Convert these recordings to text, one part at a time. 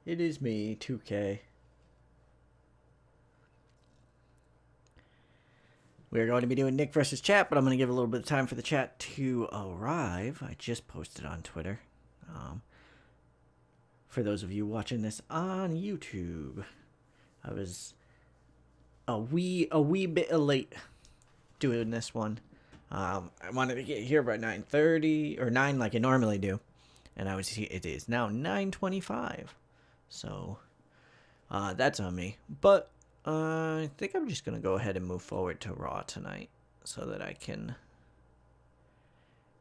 It is me, 2K. We're going to be doing Nikk versus chat, but I'm going to give a little bit of time for the chat to arrive. I just posted on Twitter. For those of you watching this on YouTube, I was a wee bit late doing this one. I wanted to get here by 9:30 or 9 like I normally do, and it is now 9:25. So that's on me. But I think I'm just gonna go ahead and move forward to Raw tonight so that I can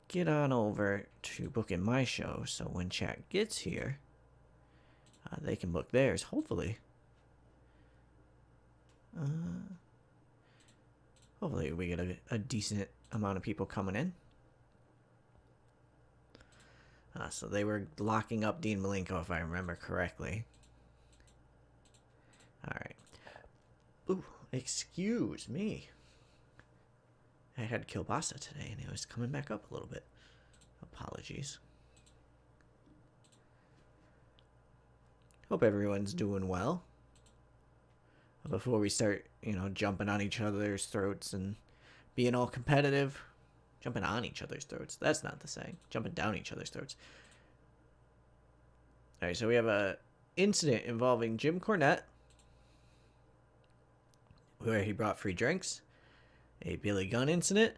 get on over to booking my show. So when chat gets here, they can book theirs. Hopefully. Hopefully we get a decent amount of people coming in. So they were locking up Dean Malenko, if I remember correctly. Alright. Ooh, excuse me. I had kielbasa today, and it was coming back up a little bit. Apologies. Hope everyone's doing well. Before we start, jumping on each other's throats and being all competitive. Jumping on each other's throats. That's not the saying. Jumping down each other's throats. Alright, so we have a incident involving Jim Cornette, where he brought free drinks. A Billy Gunn incident,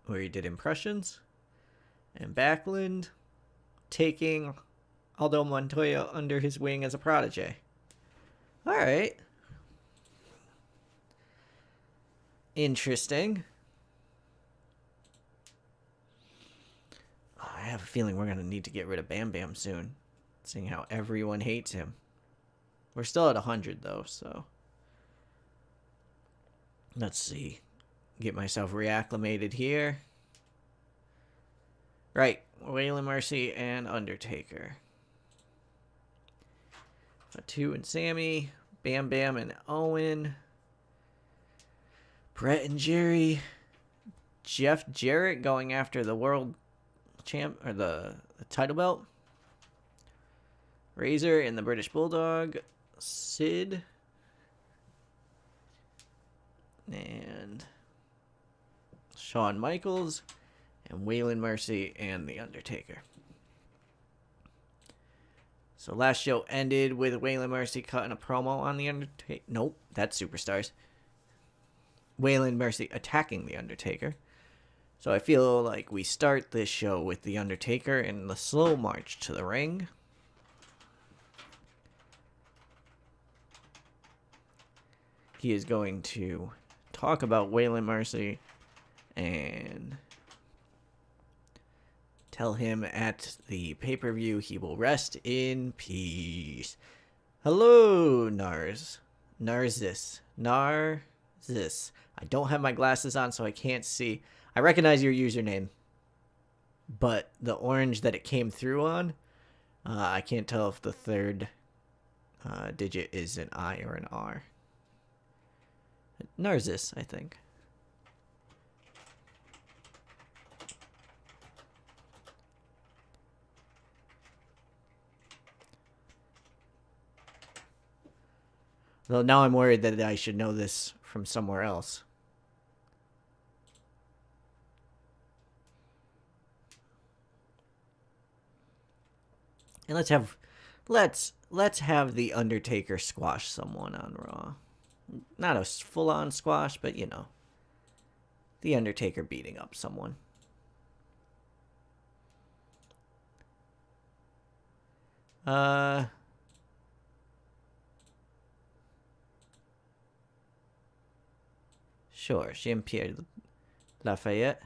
where he did impressions. And Backlund taking Aldo Montoya under his wing as a protege. Alright. Interesting. I have a feeling we're going to need to get rid of Bam Bam soon, seeing how everyone hates him. We're still at 100, though, so let's see. Get myself reacclimated here. Right. Waylon Mercy and Undertaker. Fatu and Sammy. Bam Bam and Owen. Brett and Jerry. Jeff Jarrett going after the world champ or the title belt. Razor and the British Bulldog. Sid. And Shawn Michaels. And Waylon Mercy and The Undertaker. So last show ended with Waylon Mercy cutting a promo on The Undertaker. Nope, that's Superstars. Waylon Mercy attacking The Undertaker. So I feel like we start this show with The Undertaker in the slow march to the ring. He is going to talk about Waylon Mercy and tell him at the pay-per-view he will rest in peace. Hello, Narziss. I don't have my glasses on, so I can't see. I recognize your username, but the orange that it came through on, I can't tell if the third digit is an I or an R. Narziss, I think. Though now I'm worried that I should know this from somewhere else. And let's have the Undertaker squash someone on Raw. Not a full-on squash, but the Undertaker beating up someone. Sure, Jean-Pierre Lafayette.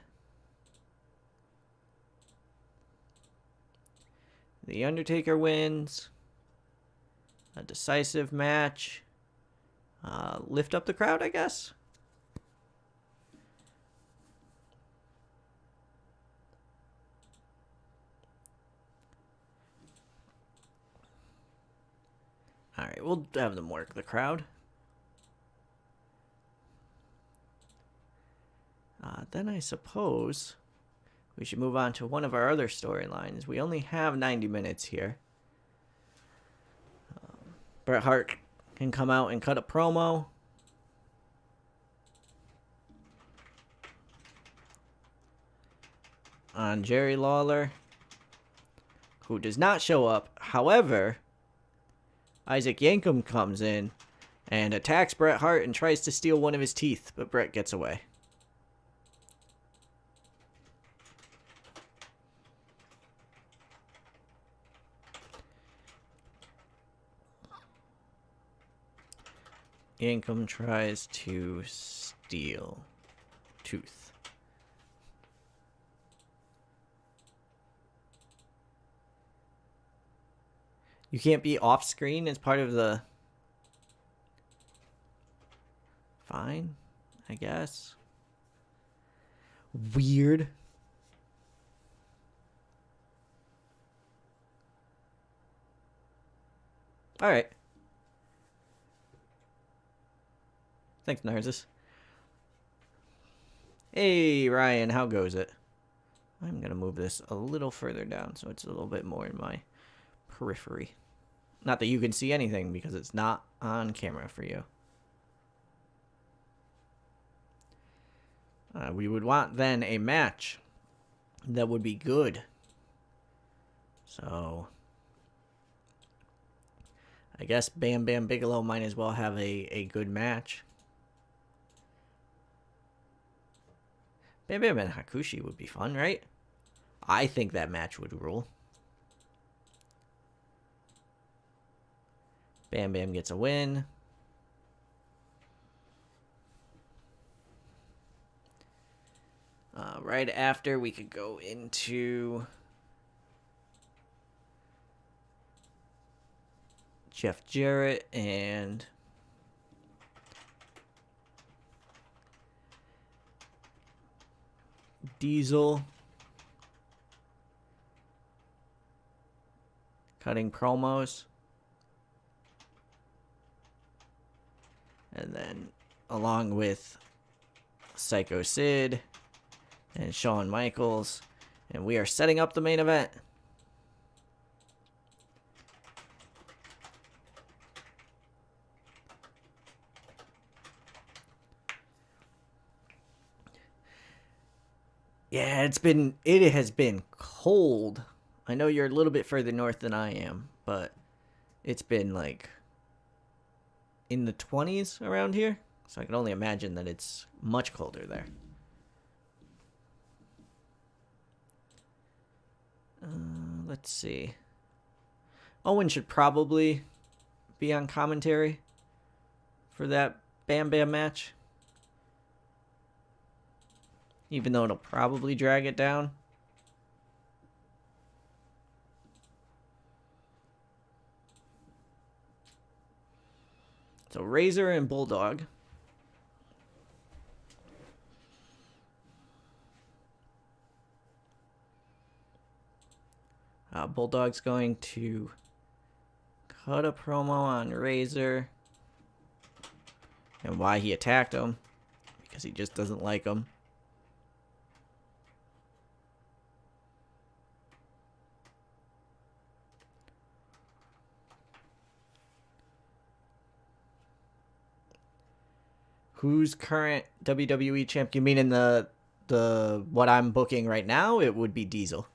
The Undertaker wins. A decisive match. Lift up the crowd, I guess. Alright, we'll have them work the crowd. Then I suppose we should move on to one of our other storylines. We only have 90 minutes here. Bret Hart can come out and cut a promo. On Jerry Lawler, who does not show up. However, Isaac Yankem comes in and attacks Bret Hart and tries to steal one of his teeth, but Bret gets away. Yankem tries to steal tooth. You can't be off screen as part of the... Fine, I guess. Weird. Alright. Thanks, Narcissus. Hey, Ryan, how goes it? I'm going to move this a little further down so it's a little bit more in my periphery. Not that you can see anything because it's not on camera for you. We would want then a match that would be good. So I guess Bam Bam Bigelow might as well have a good match. Bam Bam and Hakushi would be fun, right? I think that match would rule. Bam Bam gets a win. Right after, we could go into Jeff Jarrett and Diesel cutting promos. And then along with Psycho Sid and Shawn Michaels. And we are setting up the main event. Yeah, it has been cold. I know you're a little bit further north than I am, but it's been like in the 20s around here. So I can only imagine that it's much colder there. Let's see. Owen should probably be on commentary for that Bam Bam match. Even though it'll probably drag it down. So Razor and Bulldog. Bulldog's going to cut a promo on Razor and why he attacked him, because he just doesn't like him. Who's current WWE champ? You mean in the what I'm booking right now? It would be Diesel.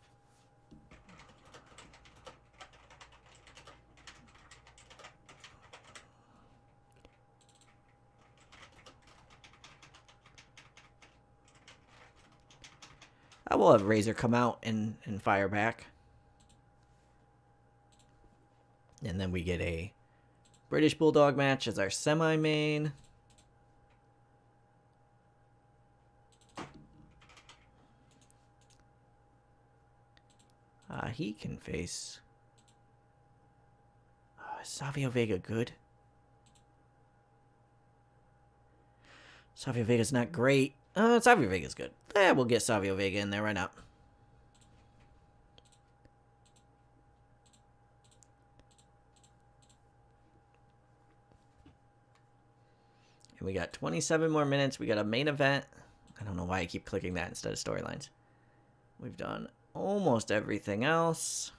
I will have Razor come out and fire back. And then we get a British Bulldog match as our semi-main. He can face... is Savio Vega good? Savio Vega's not great. Savio Vega's good. We'll get Savio Vega in there right now. And we got 27 more minutes. We got a main event. I don't know why I keep clicking that instead of storylines. We've done almost everything else.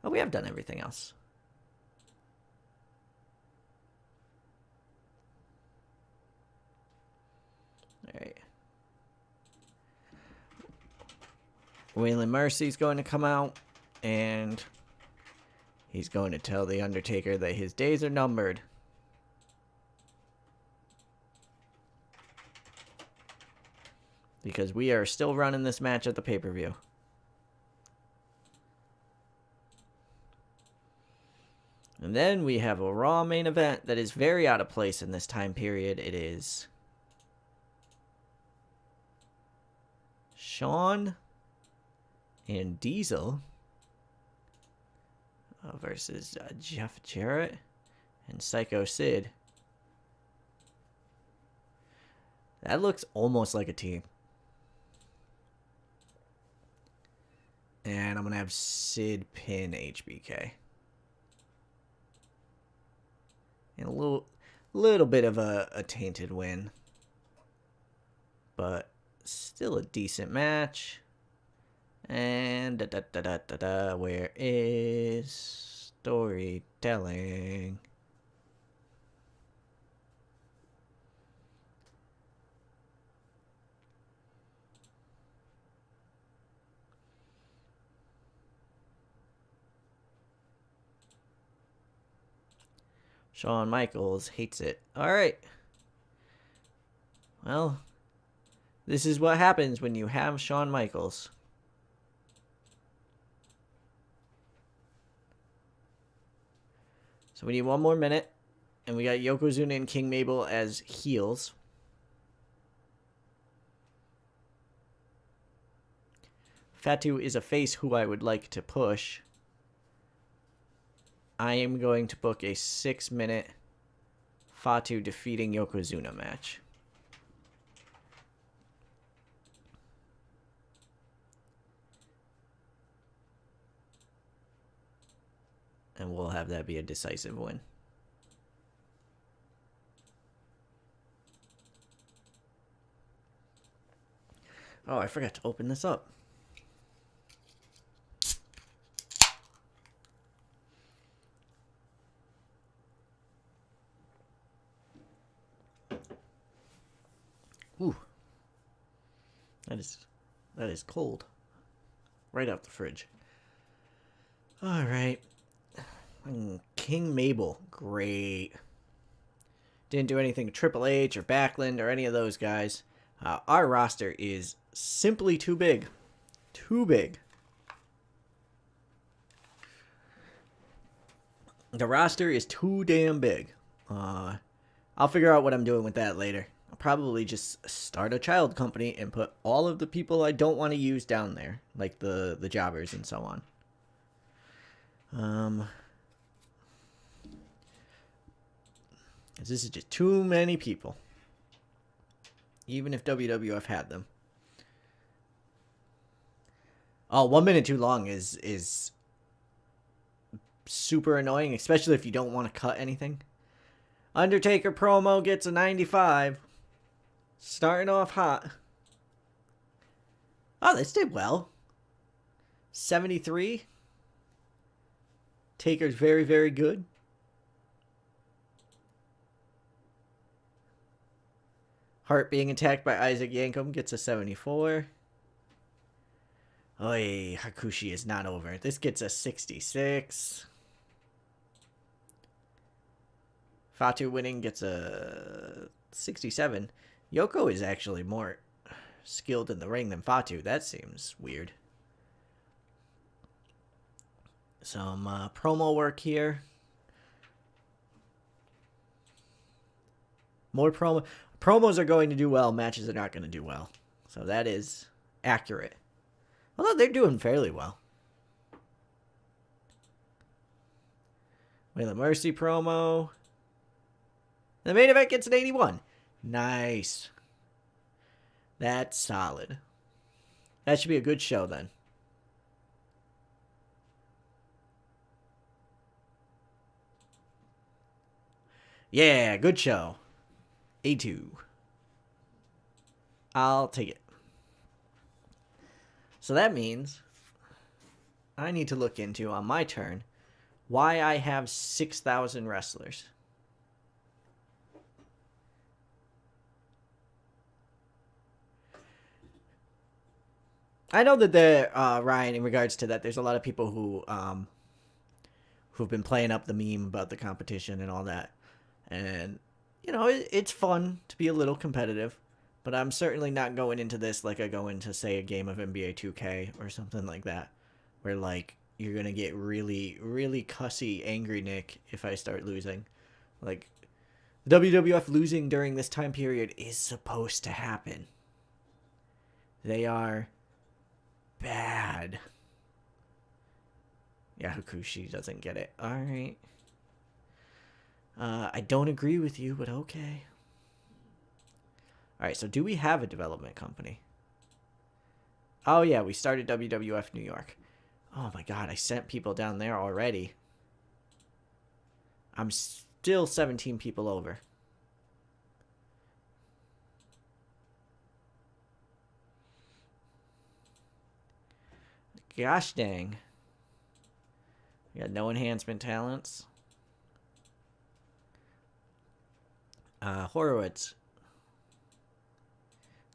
Oh, we have done everything else. Alright. Waylon Mercy's going to come out, and he's going to tell The Undertaker that his days are numbered. Because we are still running this match at the pay-per-view. And then we have a Raw main event that is very out of place in this time period. It is Shawn and Diesel versus Jeff Jarrett and Psycho Sid. That looks almost like a team. And I'm going to have Sid pin HBK. And a little bit of a tainted win. But still a decent match. And where is storytelling? Shawn Michaels hates it. Alright. Well, this is what happens when you have Shawn Michaels. So we need one more minute. And we got Yokozuna and King Mabel as heels. Fatu is a face who I would like to push. I am going to book a 6-minute Fatu defeating Yokozuna match. And we'll have that be a decisive win. Oh, I forgot to open this up. Ooh. That is cold. Right out the fridge. Alright. King Mabel. Great. Didn't do anything to Triple H or Backlund or any of those guys. Our roster is simply too big. Too big. The roster is too damn big. I'll figure out what I'm doing with that later. I'll probably just start a child company and put all of the people I don't want to use down there. Like the jobbers and so on. This is just too many people. Even if WWF had them. Oh, 1 minute too long is super annoying, especially if you don't want to cut anything. Undertaker promo gets a 95. Starting off hot. Oh, this did well. 73. Taker's very, very good. Hart being attacked by Isaac Yankum gets a 74. Oy, Hakushi is not over. This gets a 66. Fatu winning gets a 67. Yoko is actually more skilled in the ring than Fatu. That seems weird. Some promo work here. More promo. Promos are going to do well. Matches are not going to do well. So that is accurate. Although they're doing fairly well. Waylon Mercy promo. The main event gets an 81. Nice. That's solid. That should be a good show then. Yeah, good show. A2. I'll take it. So that means I need to look into, on my turn, why I have 6,000 wrestlers. I know that there, Ryan, in regards to that, there's a lot of people who've been playing up the meme about the competition and all that, and it's fun to be a little competitive, but I'm certainly not going into this like I go into, say, a game of NBA 2K or something like that, where like you're gonna get really, really cussy, angry Nick if I start losing. Like WWF losing during this time period is supposed to happen. They are bad. Yeah, Hakushi doesn't get it. All right. I don't agree with you, but okay. All right, so do we have a development company? Oh, yeah, we started WWF New York. Oh, my God, I sent people down there already. I'm still 17 people over. Gosh dang. We got no enhancement talents. Horowitz.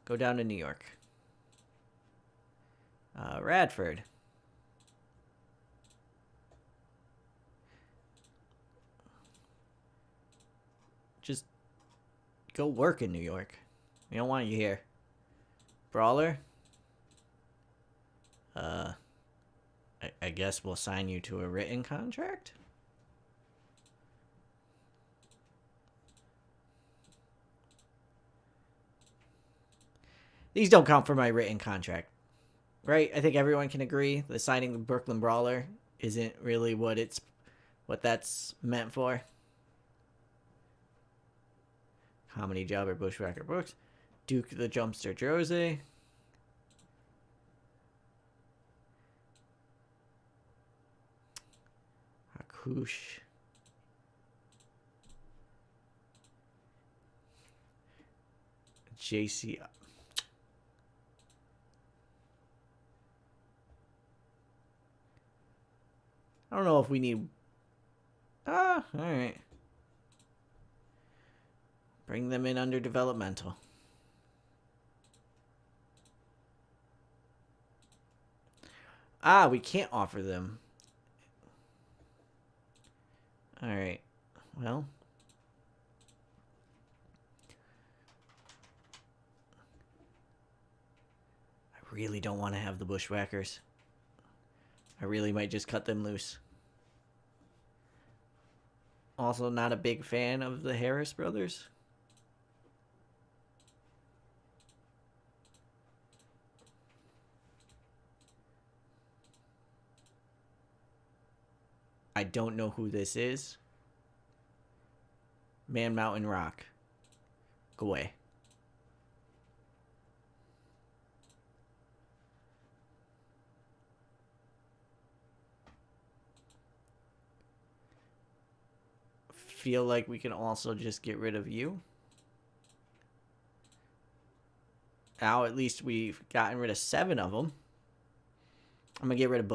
Go down to New York. Radford. Just go work in New York. We don't want you here. Brawler. I guess we'll sign you to a written contract? These don't count for my written contract. Right? I think everyone can agree that signing the Brooklyn Brawler isn't really what that's meant for. Comedy Jobber Bushwhacker Brooks. Duke the Jumpster Josie. Hakush. JC. I don't know if we need... alright. Bring them in under developmental. We can't offer them. Alright. Well. I really don't want to have the Bushwhackers. I really might just cut them loose. Also not a big fan of the Harris brothers. I don't know who this is. Man Mountain Rock. Go away. Feel like we can also just get rid of you. Now at least we've gotten rid of 7 of them. I'm going to get rid of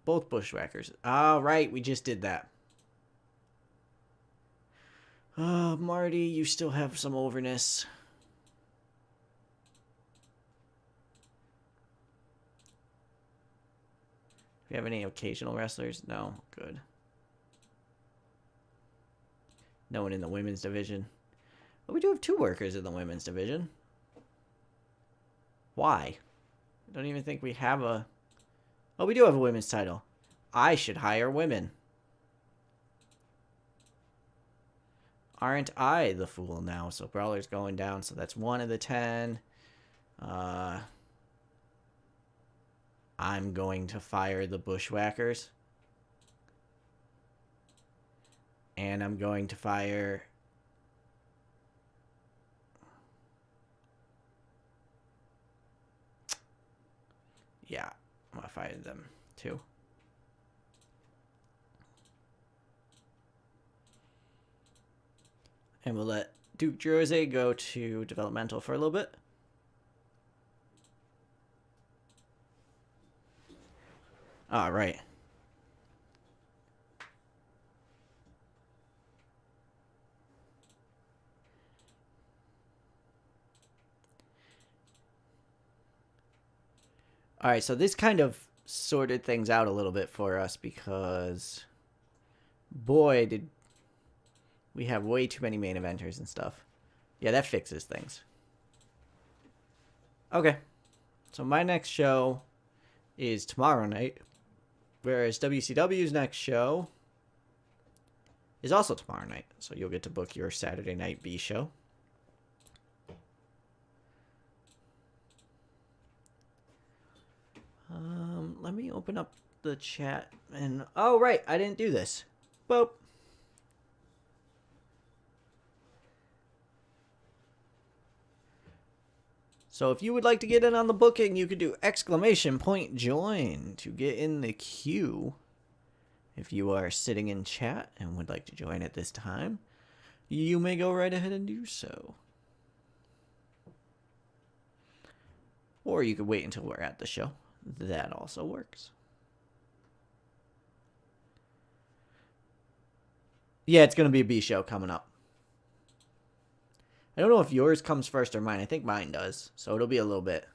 both Bushwhackers. All right, we just did that. Marty, you still have some overness. Do we have any occasional wrestlers? No. Good. No one in the women's division. But we do have 2 workers in the women's division. Why? I don't even think we have a... Oh, we do have a women's title. I should hire women. Aren't I the fool now? So Brawler's going down. So that's 1 of the 10. I'm going to fire the Bushwhackers. And I'm going to fire... Yeah, I'm going to fire them too. And we'll let Duke Jersey go to developmental for a little bit. All right. Alright, so this kind of sorted things out a little bit for us because, boy, did we have way too many main eventers and stuff. Yeah, that fixes things. Okay, so my next show is tomorrow night, whereas WCW's next show is also tomorrow night. So you'll get to book your Saturday night B show. Let me open up the chat and... Oh, right, I didn't do this. Boop. So if you would like to get in on the booking, you could do !join to get in the queue. If you are sitting in chat and would like to join at this time, you may go right ahead and do so. Or you could wait until we're at the show. That also works. Yeah, it's going to be a B show coming up. I don't know if yours comes first or mine. I think mine does. So it'll be a little bit.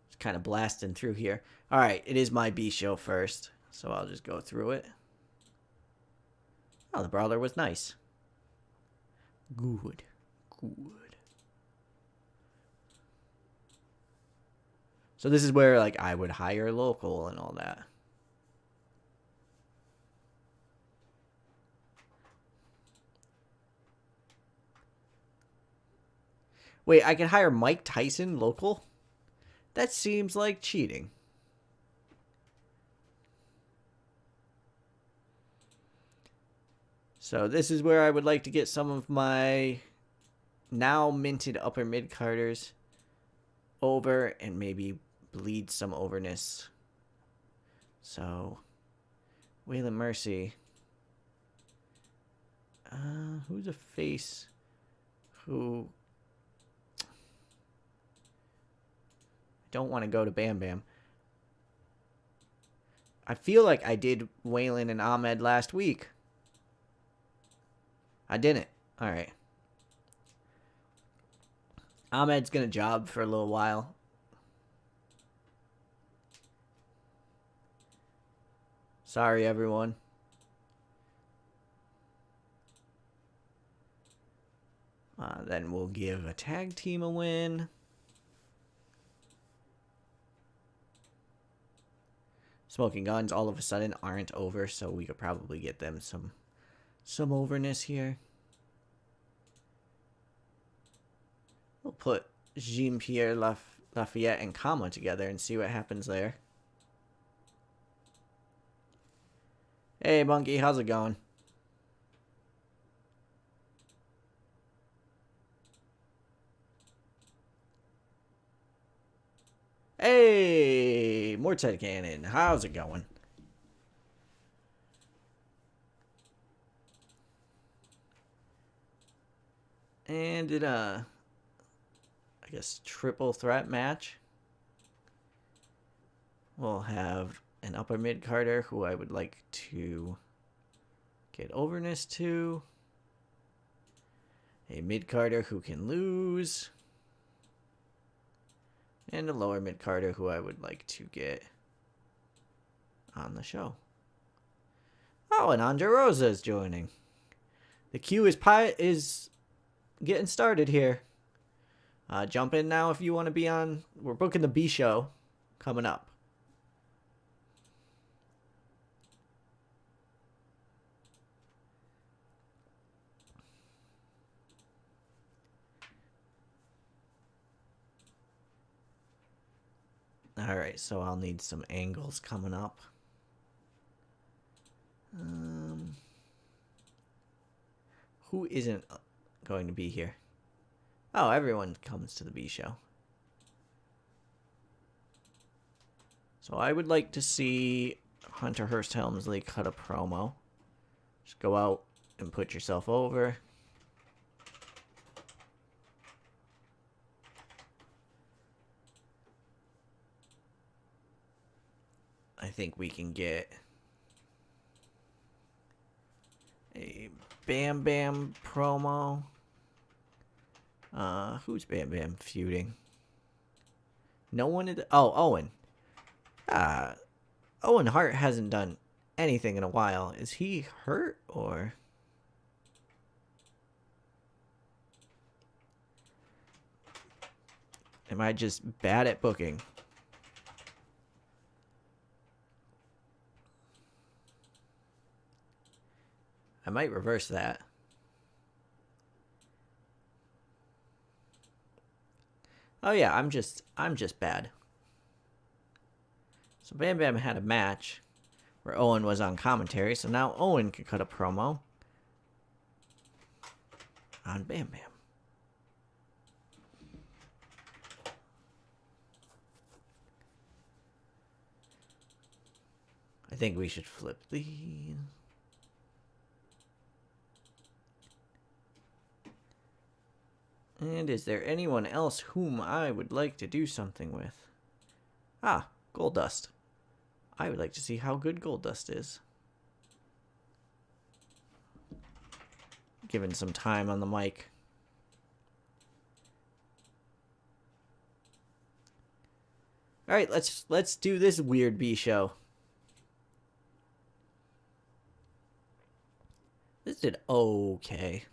Just kind of blasting through here. All right, it is my B show first. So I'll just go through it. Oh, the brawler was nice. Good. Good. So this is where, like, I would hire local and all that. Wait, I can hire Mike Tyson local? That seems like cheating. So this is where I would like to get some of my now minted upper mid carders over and maybe bleed some overness. So Waylon Mercy. Who's a face who don't want to go to Bam Bam? I feel like I did Waylon and Ahmed last week. I didn't. All right. Ahmed's going to job for a little while. Sorry, everyone. Then we'll give a tag team a win. Smoking Guns all of a sudden aren't over, so we could probably get them some overness here. We'll put Jean-Pierre Lafayette and Kama together and see what happens there. Hey, Bunky, how's it going? Hey, Mortet Cannon, how's it going? And in a, I guess, triple threat match, we'll have an upper mid carder who I would like to get overness to, a mid carder who can lose, and a lower mid carder who I would like to get on the show. Oh, and Andre Rosa is joining. The queue is getting started here. Jump in now if you want to be on. We're booking the B show coming up. Alright, so I'll need some angles coming up. Who isn't going to be here? Oh, everyone comes to the B show. So I would like to see Hunter Hearst Helmsley cut a promo. Just go out and put yourself over. I think we can get a Bam Bam promo. Who's Bam Bam feuding? No one. Oh, Owen. Owen Hart hasn't done anything in a while. Is he hurt or? Am I just bad at booking? I might reverse that. Oh yeah, I'm just bad. So Bam Bam had a match where Owen was on commentary, so now Owen can cut a promo on Bam Bam. I think we should flip these. And is there anyone else whom I would like to do something with? Ah, Goldust. I would like to see how good Goldust is. Given some time on the mic. All right, let's do this weird B show. This did okay.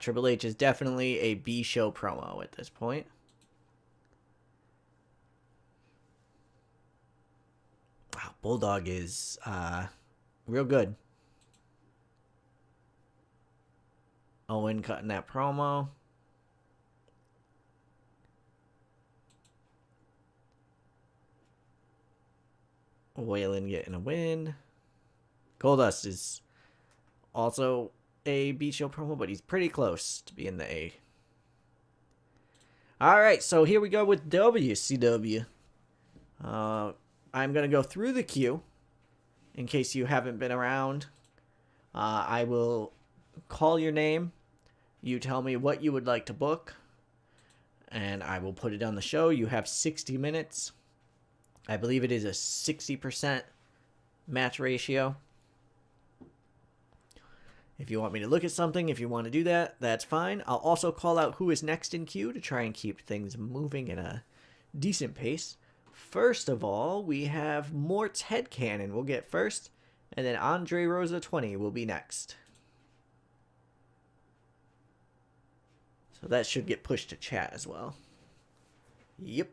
Triple H is definitely a B show promo at this point. Wow, Bulldog is real good. Owen cutting that promo. Waylon getting a win. Goldust is also a B show promo, but he's pretty close to being the A. Alright, so here we go with WCW. I'm going to go through the queue in case you haven't been around. I will call your name. You tell me what you would like to book, and I will put it on the show. You have 60 minutes. I believe it is a 60% match ratio. If you want me to look at something, if you want to do that, that's fine. I'll also call out who is next in queue to try and keep things moving at a decent pace. First of all, we have Mort's Headcanon will get first, and then Andre Rosa 20 will be next. So that should get pushed to chat as well. Yep.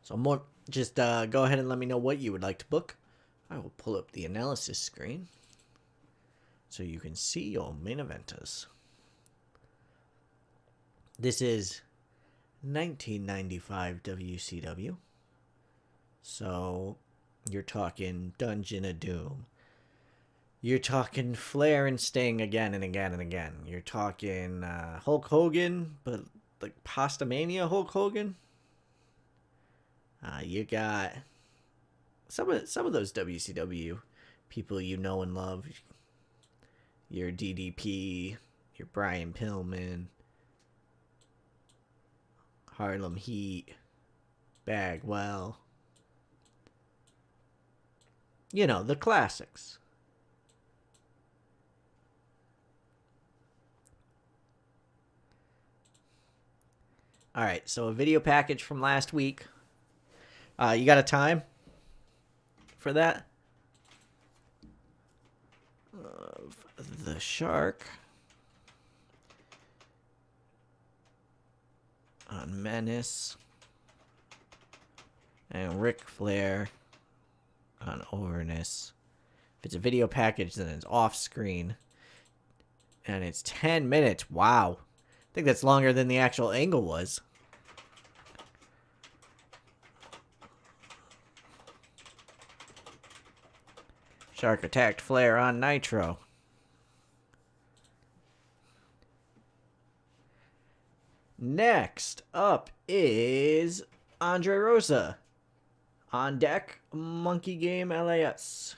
So more, just go ahead and let me know what you would like to book. I will pull up the analysis screen so you can see your main eventers. This is 1995 WCW. So you're talking Dungeon of Doom. You're talking Flair and Sting again and again and again. You're talking Hulk Hogan, but like Pastamania Hulk Hogan. You got some of those WCW people you know and love. Your DDP, your Brian Pillman, Harlem Heat, Bagwell. You know, the classics. Alright, so a video package from last week. You got a time for that? The Shark on Menace and Ric Flair on Overness. If it's a video package, then it's off screen. And it's 10 minutes. Wow. I think that's longer than the actual angle was. Shark attacked Flair on Nitro. Next up is Andre Rosa. On deck, Monkey Game LAS.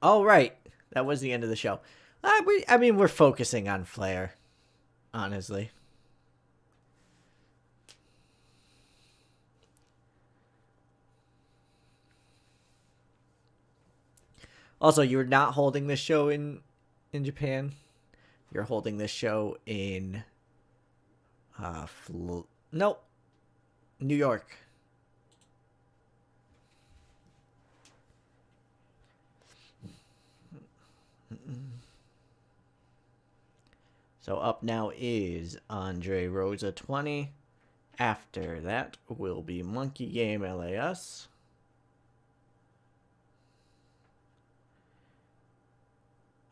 All right. That was the end of the show. I mean, we're focusing on Flair, honestly. Also, you're not holding this show in Japan. You're holding this show in nope, New York. So up now is Andre Rosa 20. After that will be Monkey Game LAS.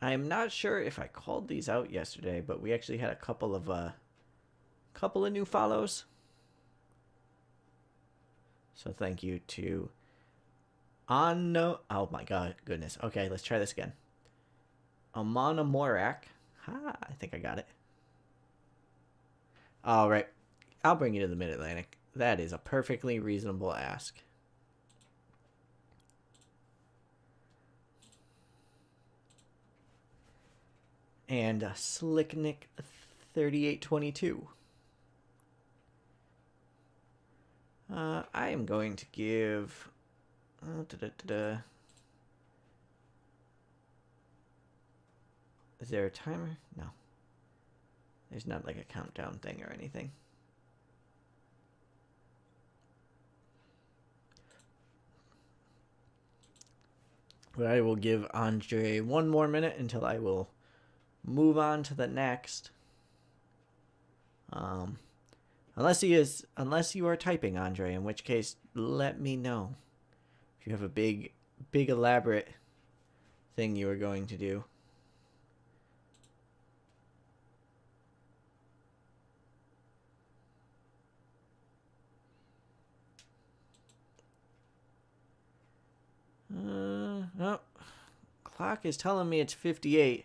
I'm not sure if I called these out yesterday, but we actually had a couple of new follows. So thank you to Anno. Oh my goodness. Okay, let's try this again. Amana Morak. Ha, I think I got it. All right. I'll bring you to the Mid-Atlantic. That is a perfectly reasonable ask. And Slicknick 3822. I am going to give... Is there a timer? No. There's not like a countdown thing or anything. But I will give Andre one more minute until I will move on to the next. Unless you are typing, Andre, in which case let me know if you have a big elaborate thing you are going to do. Oh, clock is telling me it's 58.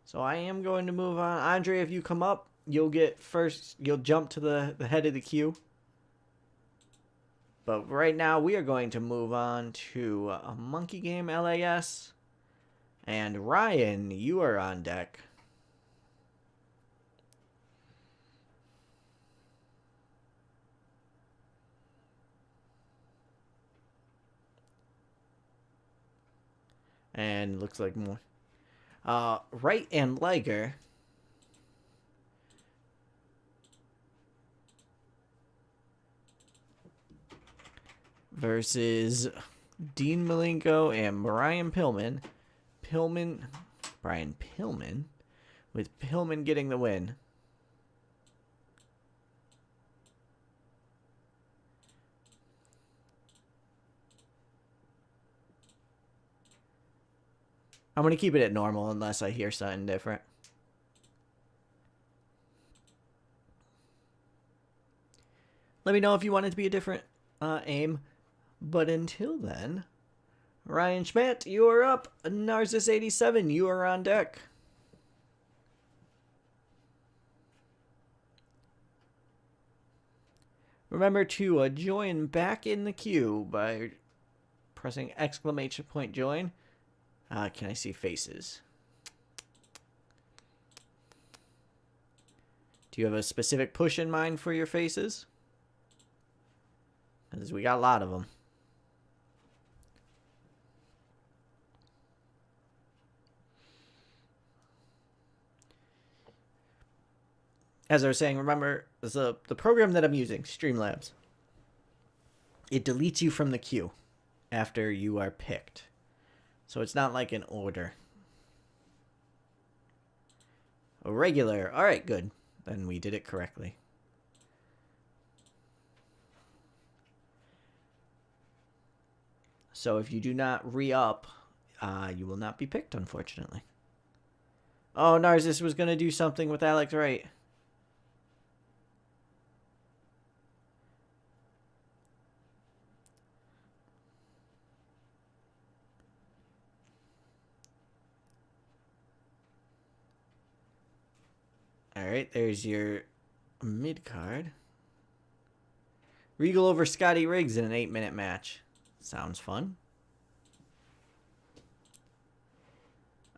So I am going to move on. Andre, if you come up, you'll get first. You'll jump to the head of the queue. But right now, we are going to move on to a Monkey Game LAS. And Ryan, you are on deck. And looks like more. Wright and Liger versus Dean Malenko and Brian Pillman. Brian Pillman, with Pillman getting the win. I'm going to keep it at normal unless I hear something different. Let me know if you want it to be a different aim. But until then, Ryan Schmidt, you are up. Narcissus87, you are on deck. Remember to join back in the queue by pressing exclamation point join. Can I see faces? Do you have a specific push in mind for your faces? Because we got a lot of them. As I was saying, remember, the program that I'm using, Streamlabs, it deletes you from the queue after you are picked. So it's not like an order. A regular. All right, good. Then we did it correctly. So if you do not re-up, you will not be picked, unfortunately. Oh, Narcissus was going to do something with Alex Wright. Alright, there's your mid card. Regal over Scotty Riggs in an 8-minute match. Sounds fun.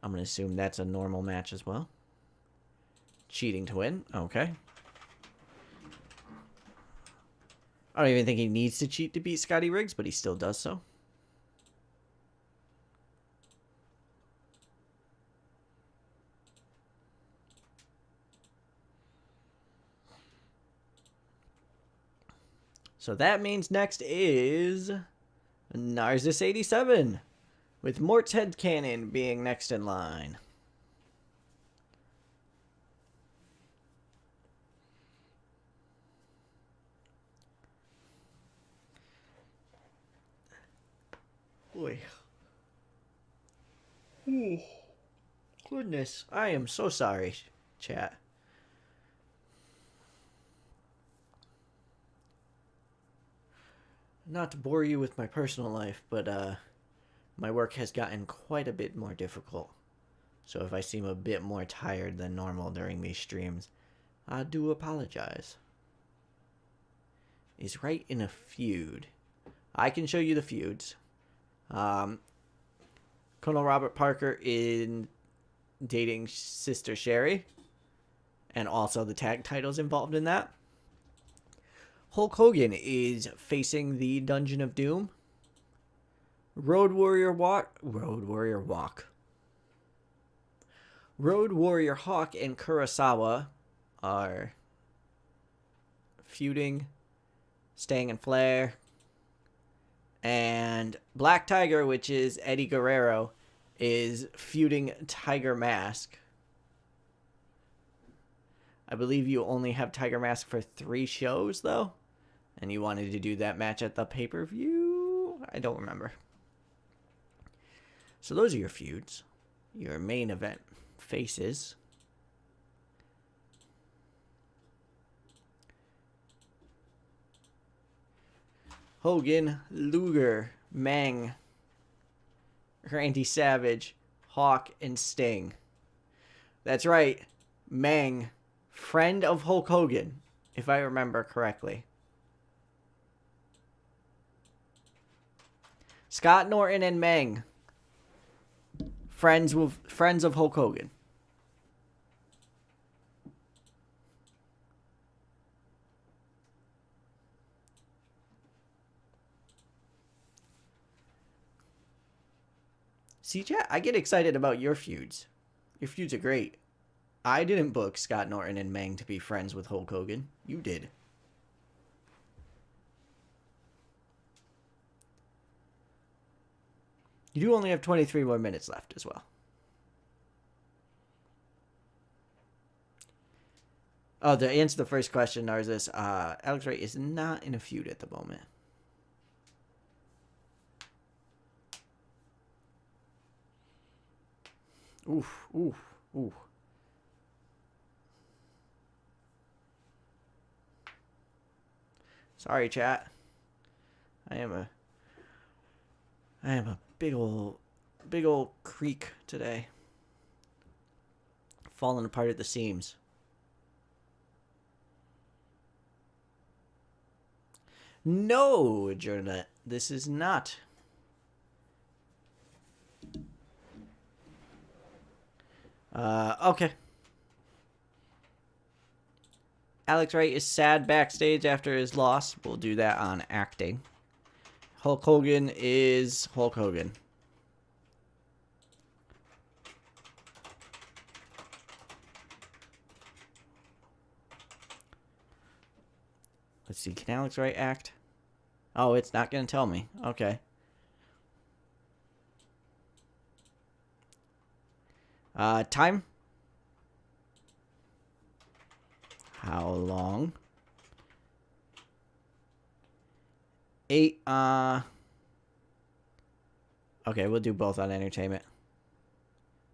I'm going to assume that's a normal match as well. Cheating to win. Okay. I don't even think he needs to cheat to beat Scotty Riggs, but he still does so. So that means next is Narcissus 87, with Mort's Head Cannon being next in line. Boy. Ooh. Goodness. I am so sorry, chat. Not to bore you with my personal life, but my work has gotten quite a bit more difficult. So if I seem a bit more tired than normal during these streams, I do apologize. Is right in a feud. I can show you the feuds. Colonel Robert Parker in dating Sister Sherry, and also the tag titles involved in that. Hulk Hogan is facing the Dungeon of Doom. Road Warrior Hawk and Kurosawa are feuding. Stang and Flair. And Black Tiger, which is Eddie Guerrero, is feuding Tiger Mask. I believe you only have Tiger Mask for 3 shows, though. And you wanted to do that match at the pay-per-view? I don't remember. So those are your feuds. Your main event faces. Hogan, Luger, Meng, Randy Savage, Hawk, and Sting. That's right. Meng, friend of Hulk Hogan, if I remember correctly. Scott Norton and Meng, friends of Hulk Hogan. See, chat, I get excited about your feuds. Your feuds are great. I didn't book Scott Norton and Meng to be friends with Hulk Hogan. You did. You do only have 23 more minutes left as well. Oh, to answer the first question, Narcissus, Alex Wright is not in a feud at the moment. Oof, oof, oof. Sorry, chat. I am a big old creek today. Falling apart at the seams. No, Jordan, this is not. Okay. Alex Wright is sad backstage after his loss. We'll do that on acting. Hulk Hogan is Hulk Hogan. Let's see. Can Alex Wright act? Oh, it's not going to tell me. Okay. Time? How long? 8, okay, we'll do both on entertainment.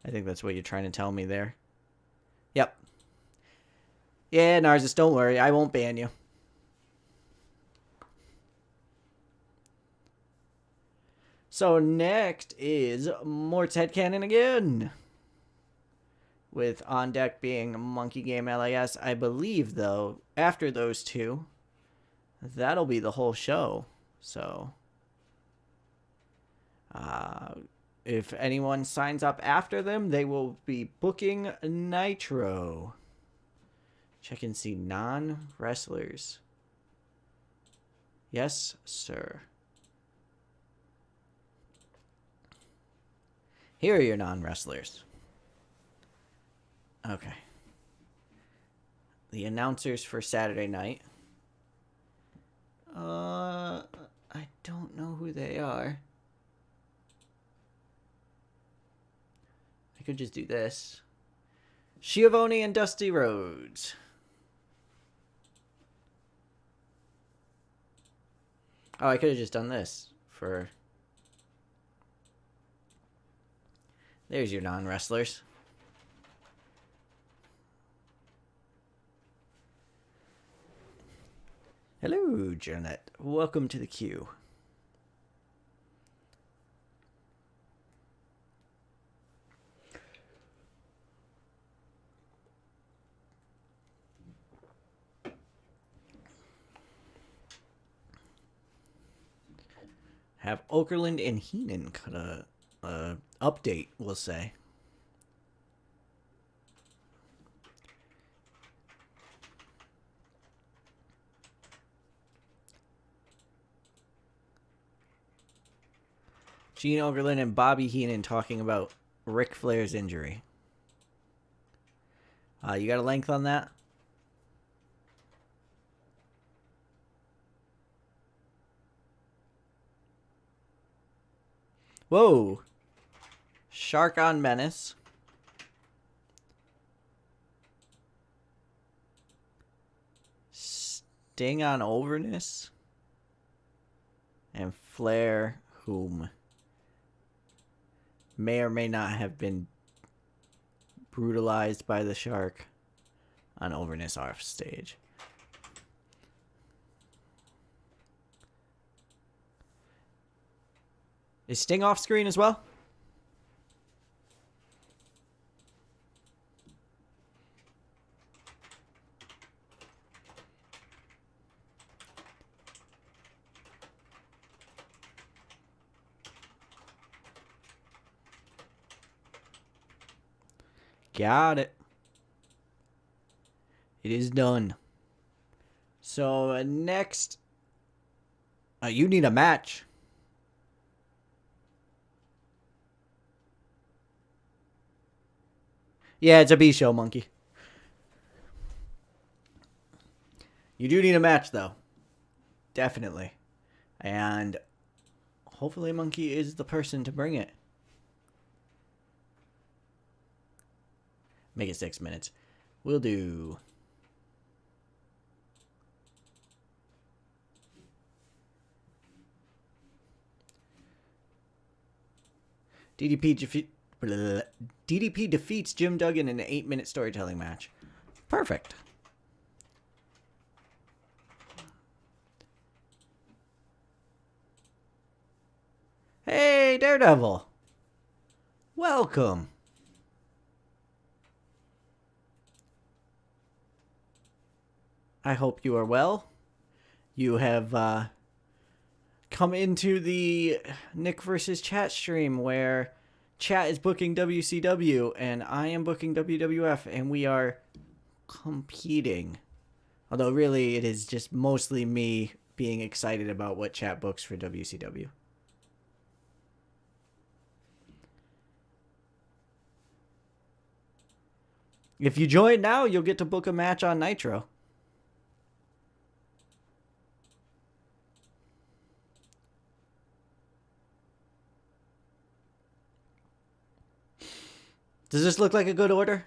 I think that's what you're trying to tell me there. Yep. Yeah, Narcissus, don't worry. I won't ban you. So next is Mort's Head Cannon again. with On Deck being Monkey Game LAS. I believe, though, after those two, that'll be the whole show. So, if anyone signs up after them, they will be booking Nitro. Check and see non-wrestlers. Yes, sir. Here are your non-wrestlers. Okay. The announcers for Saturday night. I don't know who they are. I could just do this. Schiavone and Dusty Rhodes. Oh, I could have just done this for... There's your non-wrestlers. Hello, Janet. Welcome to the queue. Have Okerlund and Heenan cut a update, we'll say. Gene Okerlund and Bobby Heenan talking about Ric Flair's injury. You got a length on that? Whoa. Shark on Menace. Sting on Overness. And Flair, whom may or may not have been brutalized by the Shark on Overness off stage. Is Sting off screen as well? Got it. It is done. So next, you need a match. Yeah, it's a B show, Monkey. You do need a match, though. Definitely. And hopefully Monkey is the person to bring it. Make it 6 minutes. We'll do... DDP defeats Jim Duggan in an 8-minute storytelling match. Perfect. Hey, Daredevil. Welcome. I hope you are well. You have come into the Nikk versus Chat stream where Chat is booking WCW and I am booking WWF, and we are competing. Although really it is just mostly me being excited about what Chat books for WCW. If you join now, you'll get to book a match on Nitro. Does this look like a good order?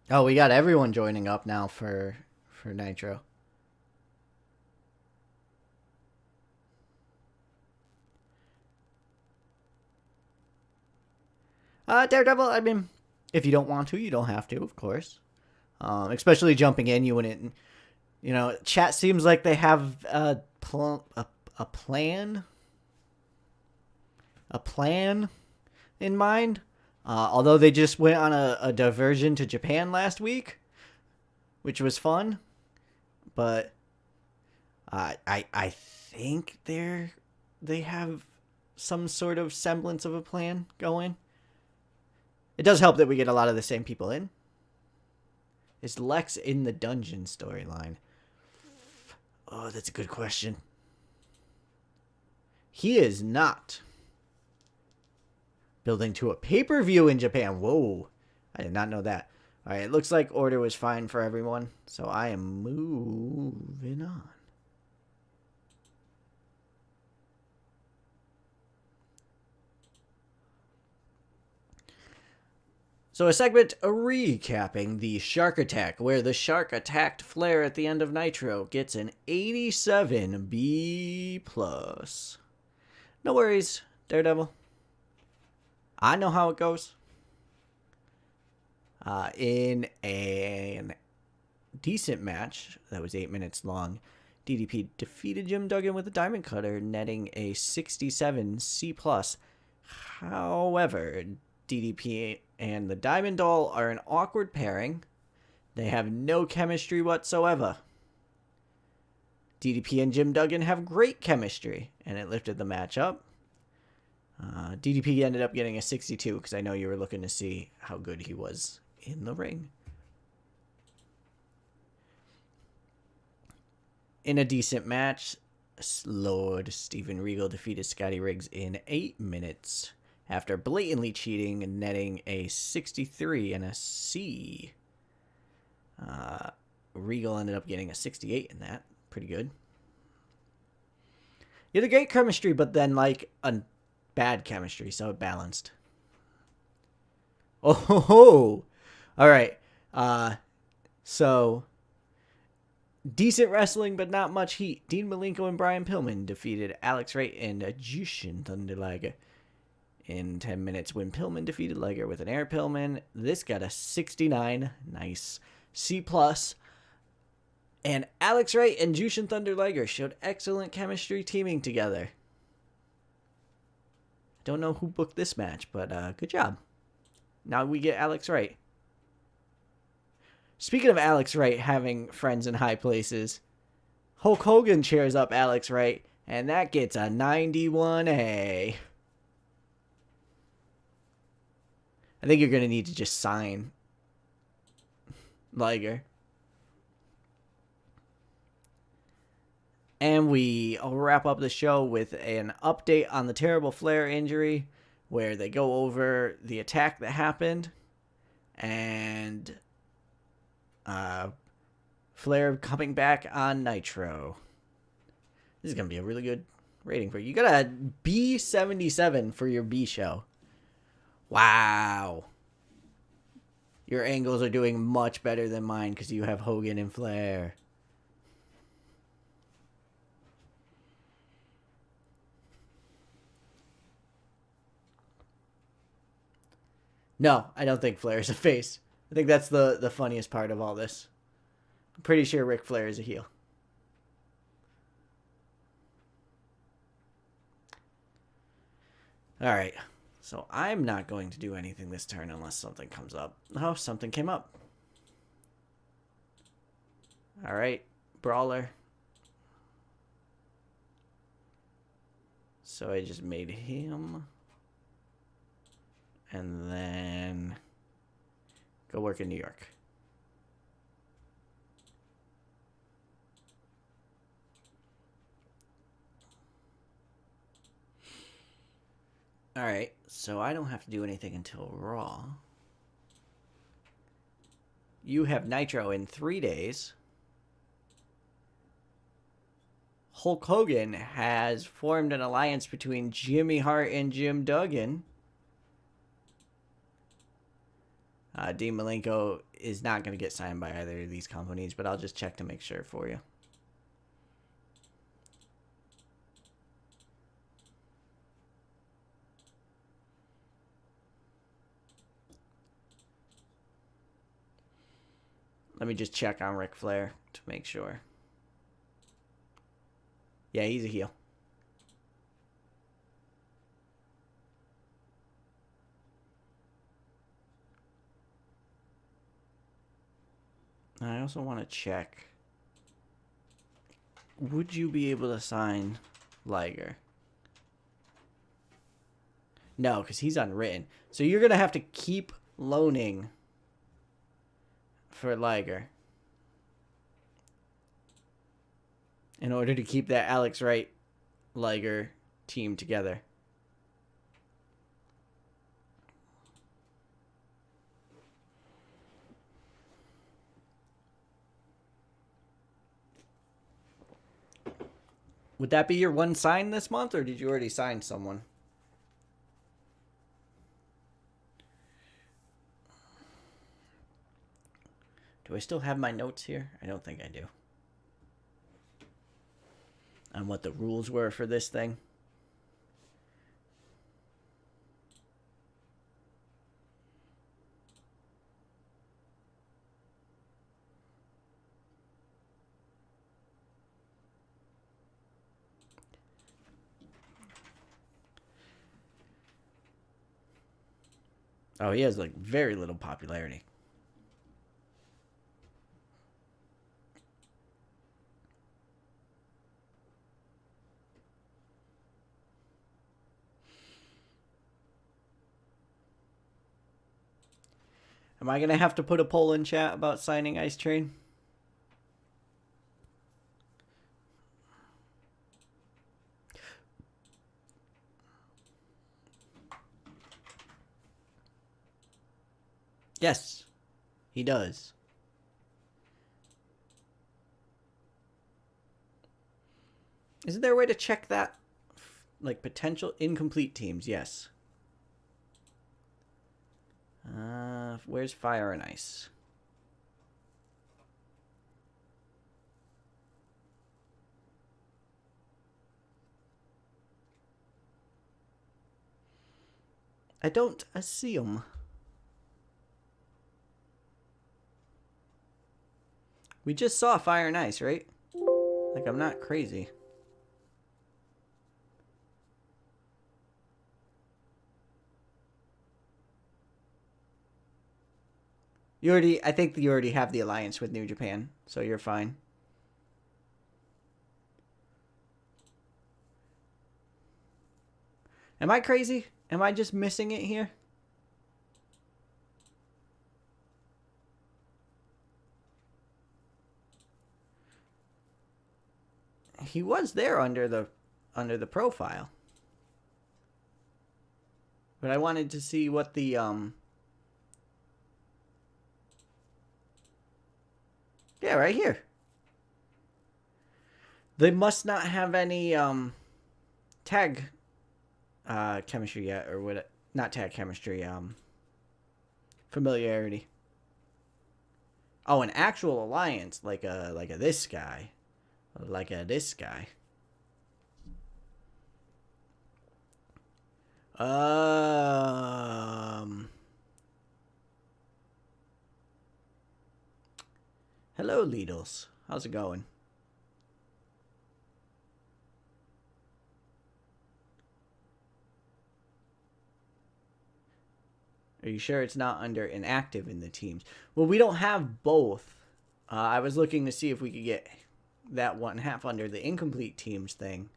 Oh, we got everyone joining up now for Nitro. Daredevil, I mean, if you don't want to, you don't have to, of course. Especially jumping in, you wouldn't. You know, chat seems like they have a plan in mind. Although they just went on a diversion to Japan last week, which was fun, but I think they have some sort of semblance of a plan going. It does help that we get a lot of the same people in. Is Lex in the dungeon storyline? Oh, that's a good question. He is not. Building to a pay-per-view in Japan. Whoa. I did not know that. All right, it looks like order was fine for everyone, so I am moving on. So a segment recapping the Shark Attack, where the Shark attacked Flair at the end of Nitro, gets an 87 B+. No worries, Daredevil. I know how it goes. In a decent match that was 8 minutes long, DDP defeated Jim Duggan with a diamond cutter, netting a 67 C+. However, DDP and the Diamond Doll are an awkward pairing. They have no chemistry whatsoever. DDP and Jim Duggan have great chemistry, and it lifted the match up. DDP ended up getting a 62 because I know you were looking to see how good he was in the ring. In a decent match, Lord Steven Regal defeated Scotty Riggs in 8 minutes after blatantly cheating and netting a 63 and a C. Regal ended up getting a 68 in that. Pretty good. You had a great chemistry, but then like a bad chemistry, so it balanced. Oh ho ho! All right. So decent wrestling, but not much heat. Dean Malenko and Brian Pillman defeated Alex Wright and Jushin Thunder Liger in 10 minutes when Pillman defeated Liger with an air Pillman. This got a 69. Nice. C+. And Alex Wright and Jushin Thunder Liger showed excellent chemistry teaming together. I don't know who booked this match, but good job. Now we get Alex Wright. Speaking of Alex Wright having friends in high places, Hulk Hogan cheers up Alex Wright, and that gets a 91A. I think you're going to need to just sign Liger. And I'll wrap up the show with an update on the terrible Flair injury, where they go over the attack that happened, and Flair coming back on Nitro. This is going to be a really good rating for you. You got a B77 for your B show. Wow. Your angles are doing much better than mine because you have Hogan and Flair. No, I don't think Flair is a face. I think that's the funniest part of all this. I'm pretty sure Ric Flair is a heel. Alright, so I'm not going to do anything this turn unless something comes up. Oh, something came up. Alright, Brawler. So I just made him. And then go work in New York. Alright, so I don't have to do anything until Raw. You have Nitro in 3 days. Hulk Hogan has formed an alliance between Jimmy Hart and Jim Duggan. Dean Malenko is not going to get signed by either of these companies, but I'll just check to make sure for you. Let me just check on Ric Flair to make sure. Yeah, he's a heel. I also want to check. Would you be able to sign Liger? No, because he's unwritten. So you're going to have to keep loaning for Liger in order to keep that Alex Wright Liger team together. Would that be your one sign this month, or did you already sign someone? Do I still have my notes here? I don't think I do. On what the rules were for this thing. Oh, he has like very little popularity. Am I going to have to put a poll in chat about signing Ice Train? Yes, he does. Isn't there a way to check that? Like potential incomplete teams, yes. Where's Fire and Ice? I don't see them. We just saw Fire and Ice, right? Like, I'm not crazy. I think you already have the alliance with New Japan, so you're fine. Am I crazy? Am I just missing it here? He was there under the profile. But I wanted to see what the yeah, right here. They must not have any tag chemistry yet, or what? Not tag chemistry. Familiarity. Oh, an actual alliance, like a this guy, like a this guy. Hello, Lidls. How's it going? Are you sure it's not under inactive in the teams? Well, we don't have both. I was looking to see if we could get that 1/2 under the incomplete teams thing.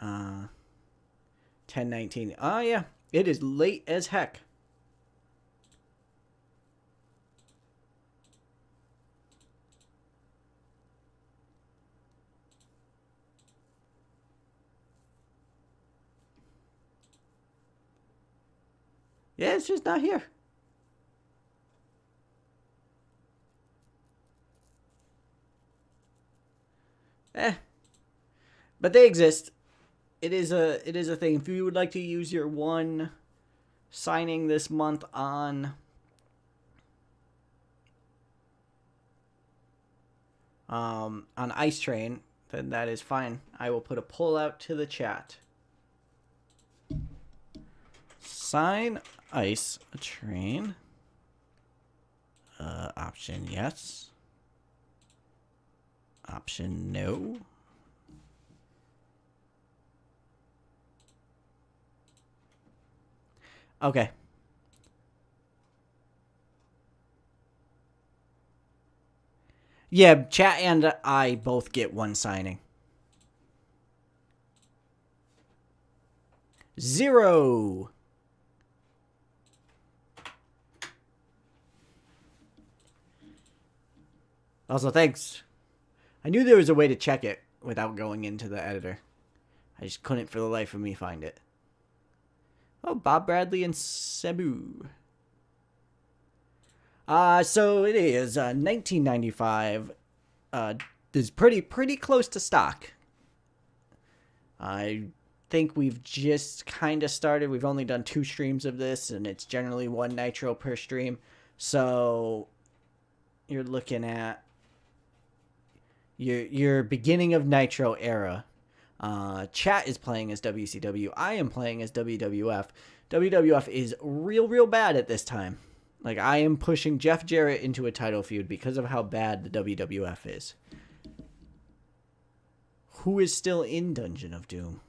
10-19. Oh, yeah. It is late as heck. Yeah, it's just not here. But they exist. It is a thing. If you would like to use your one signing this month on Ice Train, then that is fine. I will put a poll out to the chat. Sign Ice Train Option yes. Option no. Okay. Yeah, chat and I both get one signing. 0. Also, thanks. I knew there was a way to check it without going into the editor. I just couldn't for the life of me find it. Oh, Bob Bradley and Cebu. So it is 1995. This is pretty close to stock. I think we've just kind of started. We've only done 2 streams of this, and it's generally 1 Nitro per stream. So you're looking at your beginning of Nitro era. Chat is playing as WCW. I am playing as WWF. WWF is real bad at this time. Like, I am pushing Jeff Jarrett into a title feud because of how bad the WWF is. Who is still in Dungeon of Doom?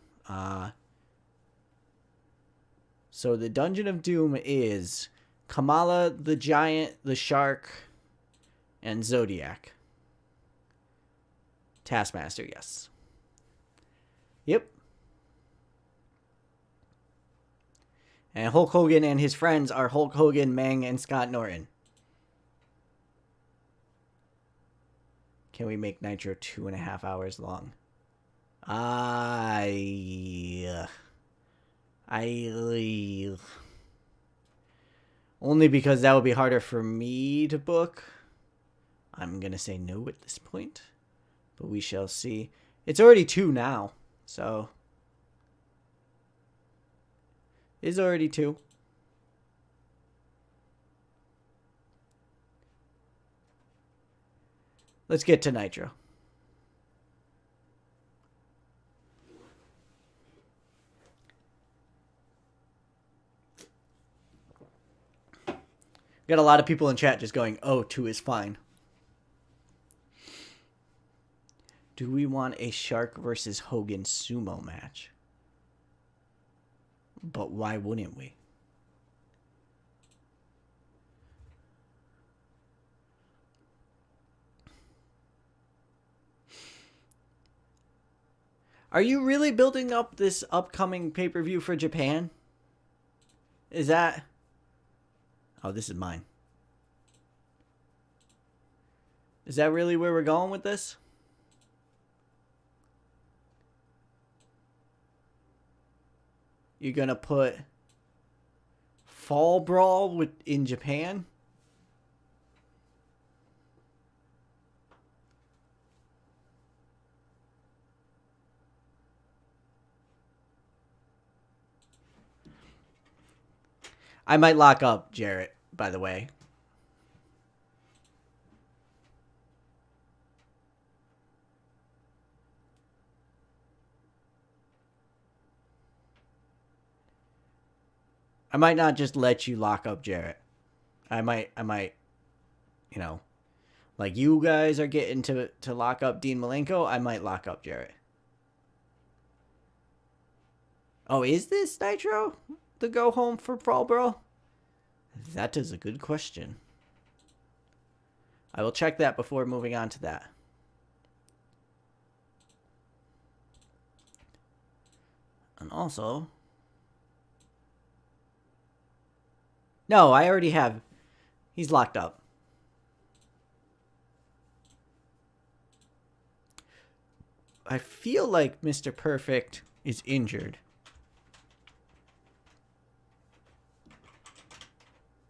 So the Dungeon of Doom is Kamala, the Giant, the Shark, and Zodiac. Taskmaster, yes. Yep. And Hulk Hogan and his friends are Hulk Hogan, Mang, and Scott Norton. Can we make Nitro 2.5 hours long? Only because that would be harder for me to book. I'm going to say no at this point. But we shall see. It's already 2 now. So. It's already 2. Let's get to Nitro. Got a lot of people in chat just going, oh, 2 is fine. Do we want a Shark versus Hogan sumo match? But why wouldn't we? Are you really building up this upcoming pay-per-view for Japan? Is that... Oh, this is mine. Is that really where we're going with this? You're gonna put Fall Brawl in Japan? I might lock up Jarrett, by the way. I might not just let you lock up Jarrett. I might, you know, like you guys are getting to lock up Dean Malenko, I might lock up Jarrett. Oh, is this Nitro? The go home for Brawl Brawl? That is a good question. I will check that before moving on to that. And also... No, I already have... He's locked up. I feel like Mr. Perfect is injured.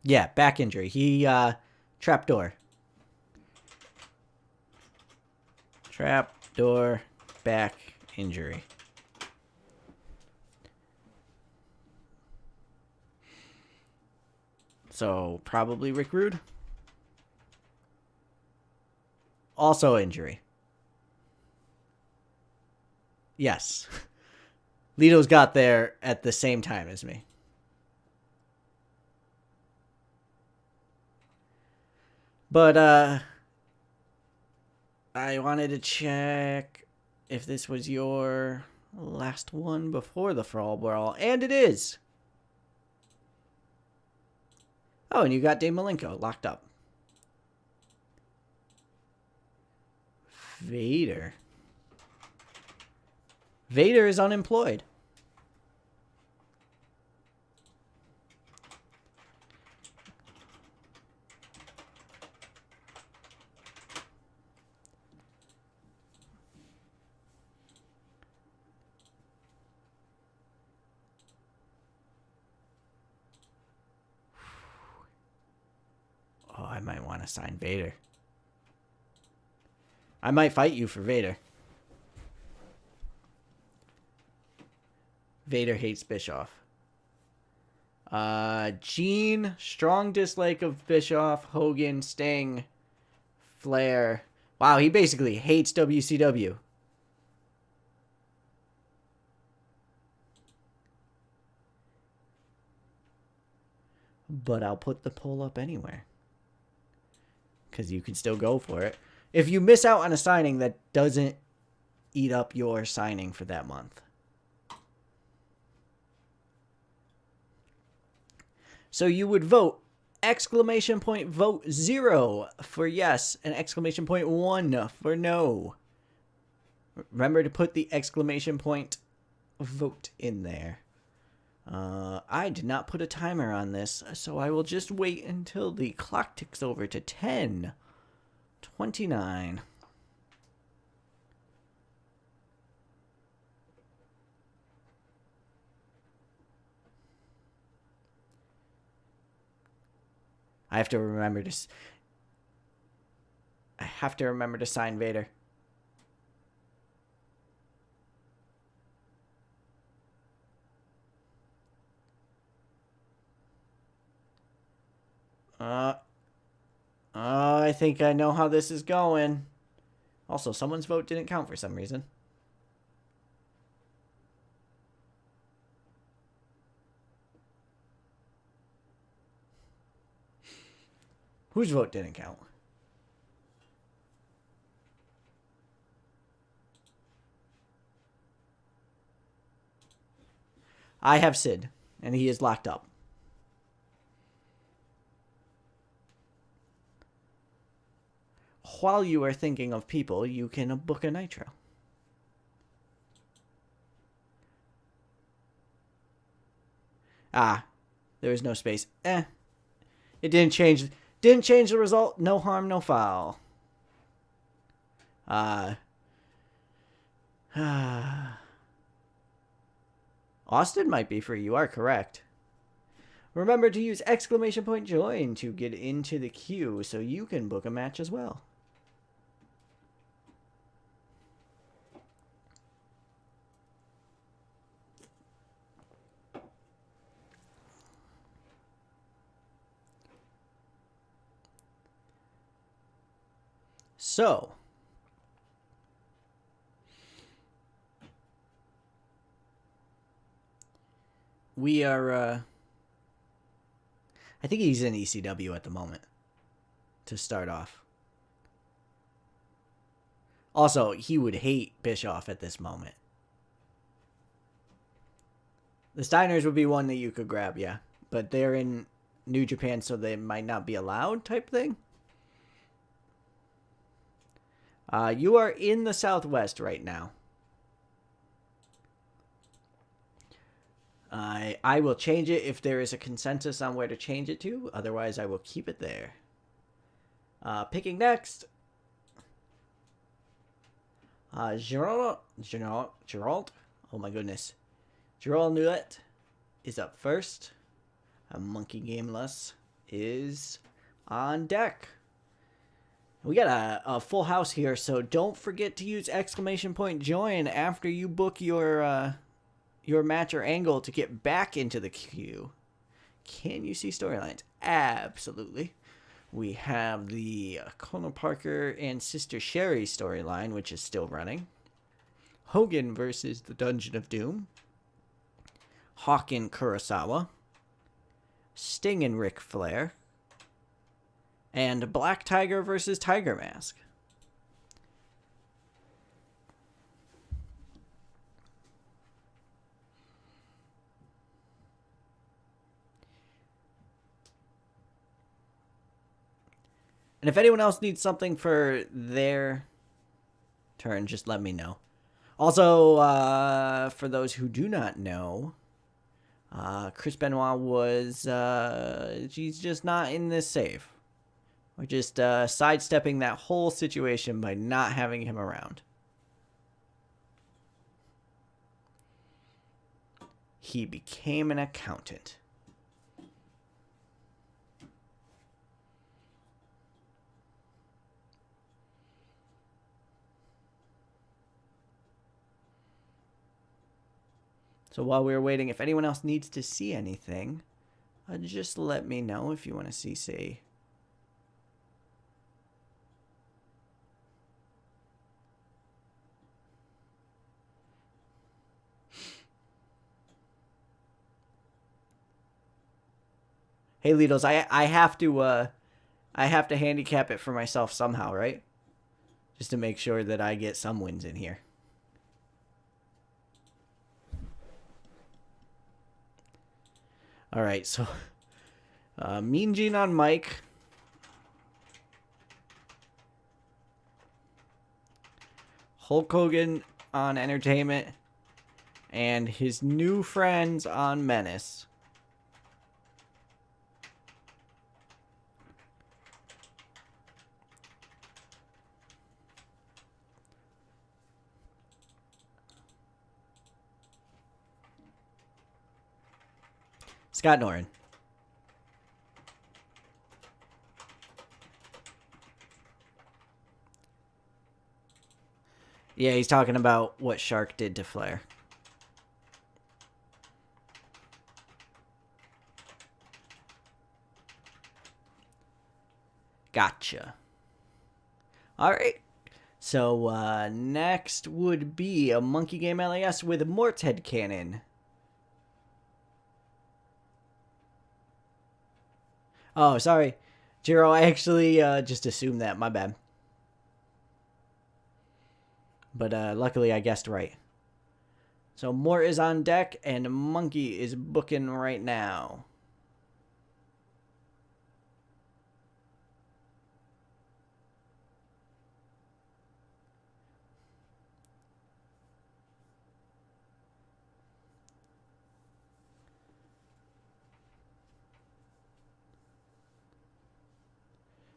Yeah, back injury. He, trapdoor. Trapdoor, back injury. So, probably Rick Rude. Also injury. Yes. Lito's got there at the same time as me. But I wanted to check if this was your last one before the Fall Brawl, and it is. Oh, and you got Dave Malenko locked up. Vader. Vader is unemployed. Oh, I might want to sign Vader. I might fight you for Vader. Vader hates Bischoff. Gene, strong dislike of Bischoff, Hogan, Sting, Flair. Wow, he basically hates WCW. But I'll put the poll up anywhere. Because you can still go for it. If you miss out on a signing, that doesn't eat up your signing for that month. So you would vote exclamation point vote 0 for yes and exclamation point 1 for no. Remember to put the exclamation point vote in there. I did not put a timer on this, so I will just wait until the clock ticks over to 10:29. I have to remember to sign Vader. I think I know how this is going. Also, someone's vote didn't count for some reason. Whose vote didn't count? I have Sid, and he is locked up. While you are thinking of people, you can book a Nitro. Ah, there is no space. It didn't change the result. No harm, no foul. Austin might be free. You are correct. Remember to use exclamation point join to get into the queue so you can book a match as well. So, we are, I think he's in ECW at the moment to start off. Also, he would hate Bischoff at this moment. The Steiners would be one that you could grab, yeah. But they're in New Japan, so they might not be allowed type thing. You are in the Southwest right now. I will change it if there is a consensus on where to change it to. Otherwise, I will keep it there. Picking next. Gerald. Oh my goodness. Gerald Newlett is up first. Monkey Gameless is on deck. We got a full house here, so don't forget to use exclamation point join after you book your match or angle to get back into the queue. Can you see storylines? Absolutely. We have the Conor Parker and Sister Sherry storyline, which is still running. Hogan versus the Dungeon of Doom. Hawk and Kurosawa. Sting and Ric Flair. And Black Tiger versus Tiger Mask. And if anyone else needs something for their turn, just let me know. Also, for those who do not know, Chris Benoit was, he's just not in this save. We're just sidestepping that whole situation by not having him around. He became an accountant. So while we're waiting, if anyone else needs to see anything, just let me know if you want to see, say, hey Littles, I have to handicap it for myself somehow, right? Just to make sure that I get some wins in here. All right, so Mean Gene on Mike. Hulk Hogan on Entertainment. And his new friends on Menace. Scott Norin. Yeah, he's talking about what Shark did to Flair. Gotcha. All right. So next would be a Monkey Game LAS with Mort's Head Cannon. Oh, sorry. Jiro, I actually just assumed that. My bad. But luckily I guessed right. So Mort is on deck and Monkey is booking right now.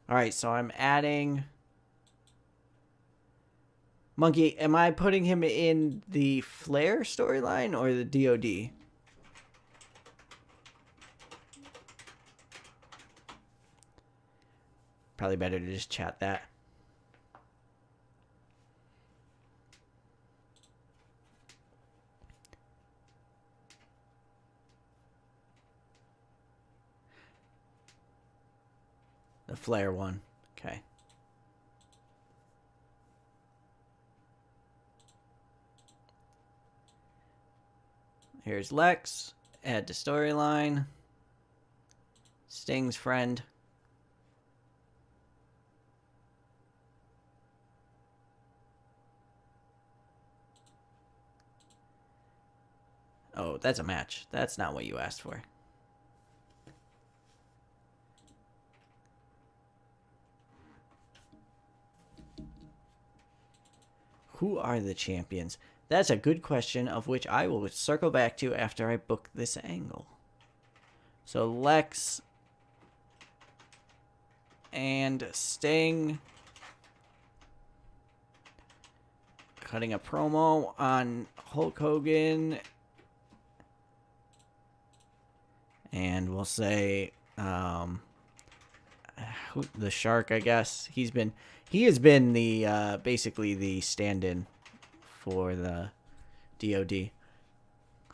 All right, so I'm adding Monkey. Am I putting him in the Flair storyline or the DOD? Probably better to just chat that. The Flair one. Okay. Here's Lex. Add to storyline. Sting's friend. Oh, that's a match. That's not what you asked for. Who are the champions? That's a good question, of which I will circle back to after I book this angle. So Lex and Sting cutting a promo on Hulk Hogan. And we'll say the Shark, I guess. He has been the basically the stand-in for the DOD.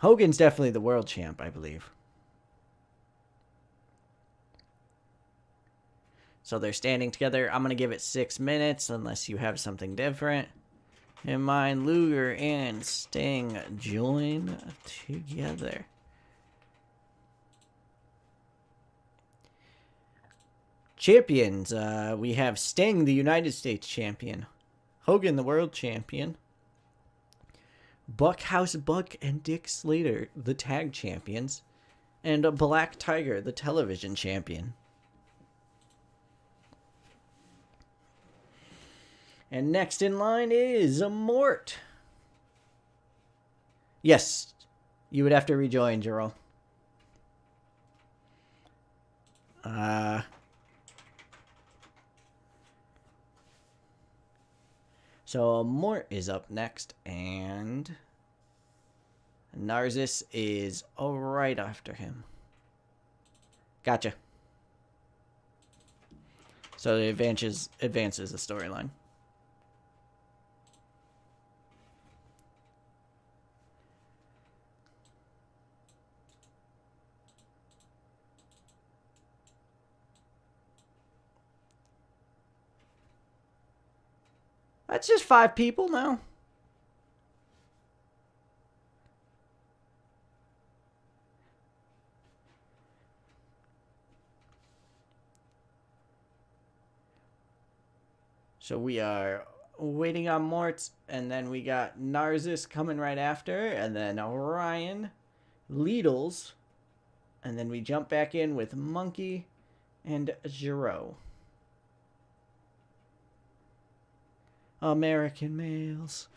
Hogan's definitely the world champ, I believe. So they're standing together. I'm going to give it 6 minutes unless you have something different in mind. Luger and Sting join together. Champions. We have Sting, the United States champion. Hogan, the world champion. Buckhouse Buck and Dick Slater, the tag champions. And Black Tiger, the television champion. And next in line is Mort. Yes, you would have to rejoin, Jerome. So Mort is up next, and Narcissus is right after him. Gotcha. So it advances the storyline. That's just 5 people now. So we are waiting on Mort, and then we got Narcissus coming right after, and then Orion, Leadles, and then we jump back in with Monkey and Giro. American males.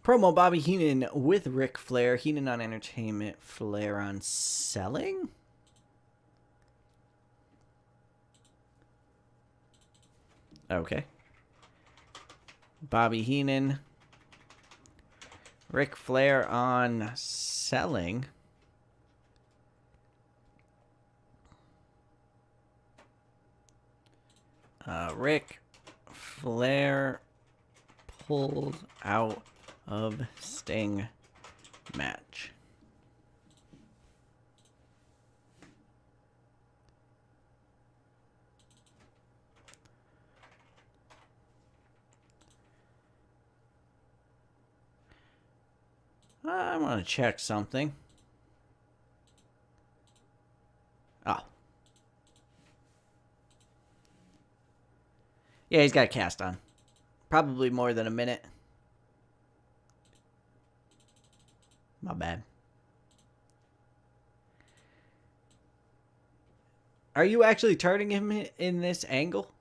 Promo Bobby Heenan with Ric Flair. Heenan on entertainment, Flair on selling. Okay. Bobby Heenan. Ric Flair on selling. Ric Flair pulled out of Sting match. I want to check something. Oh. Yeah, he's got a cast on. Probably more than a minute. My bad. Are you actually turning him in this angle?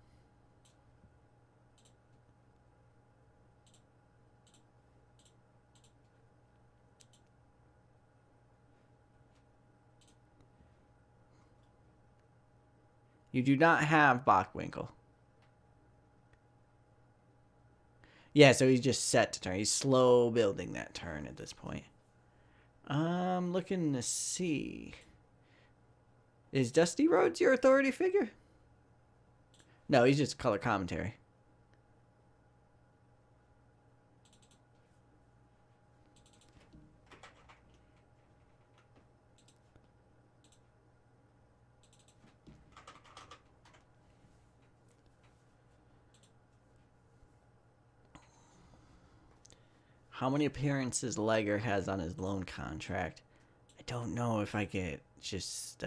You do not have Bockwinkel. Yeah, so he's just set to turn. He's slow building that turn at this point. I'm looking to see. Is Dusty Rhodes your authority figure? No, he's just color commentary. How many appearances Liger has on his loan contract? I don't know if I get just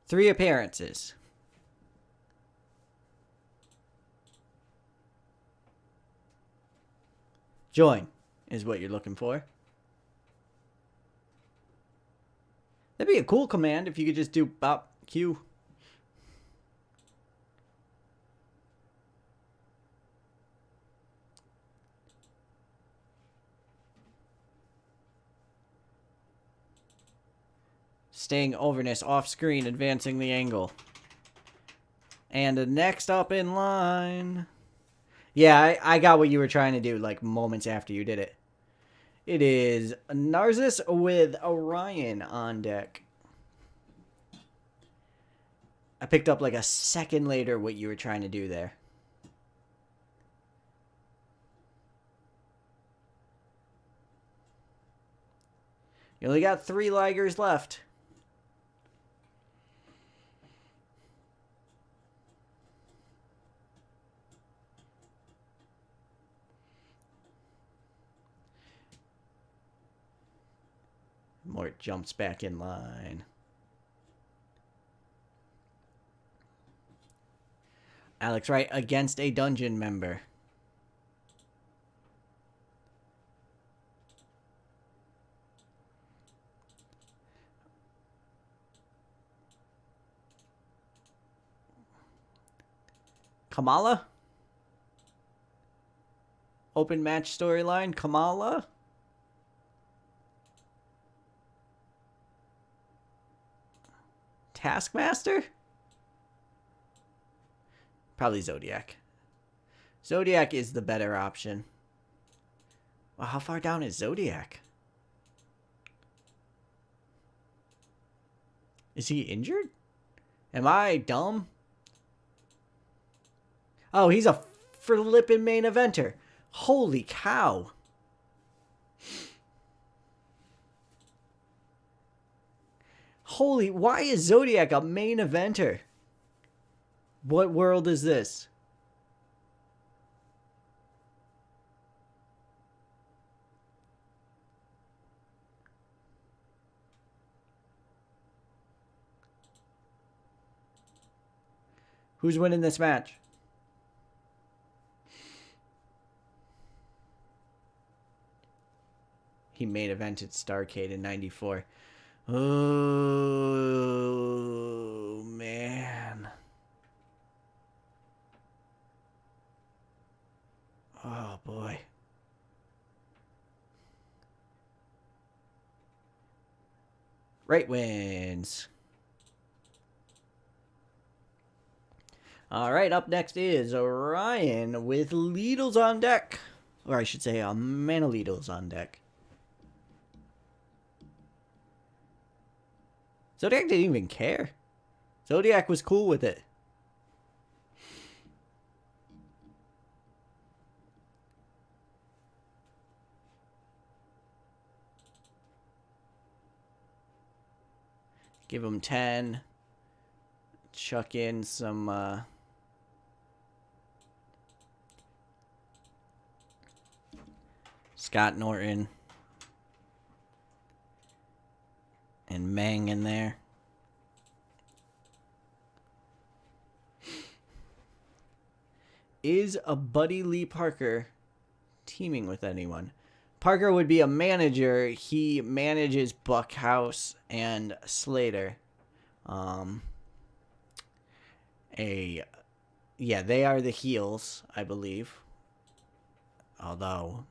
3 appearances. Join is what you're looking for. That'd be a cool command if you could just do bop Q. Staying overness off screen, advancing the angle. And next up in line. Yeah, I got what you were trying to do like moments after you did it. It is Narcissus with Orion on deck. I picked up like a second later what you were trying to do there. You only got 3 Ligers left. Mort jumps back in line. Alex Wright against a dungeon member. Kamala? Open match storyline, Kamala? Taskmaster? Probably Zodiac. Zodiac is the better option. Well, how far down is Zodiac? Is he injured? Am I dumb? Oh, he's a flippin' main eventer. Holy cow. Holy, why is Zodiac a main eventer? What world is this? Who's winning this match? He main evented Starrcade in 94. Oh, man. Oh, boy. Right wins. All right, up next is Orion with Lidls on deck. Or I should say, Manolidals on deck. Zodiac didn't even care. Zodiac was cool with it. Give him 10. Chuck in some... Scott Norton. And Mang in there. Is a Buddy Lee Parker teaming with anyone? Parker would be a manager. He manages Buckhouse and Slater. Yeah, they are the heels, I believe. Although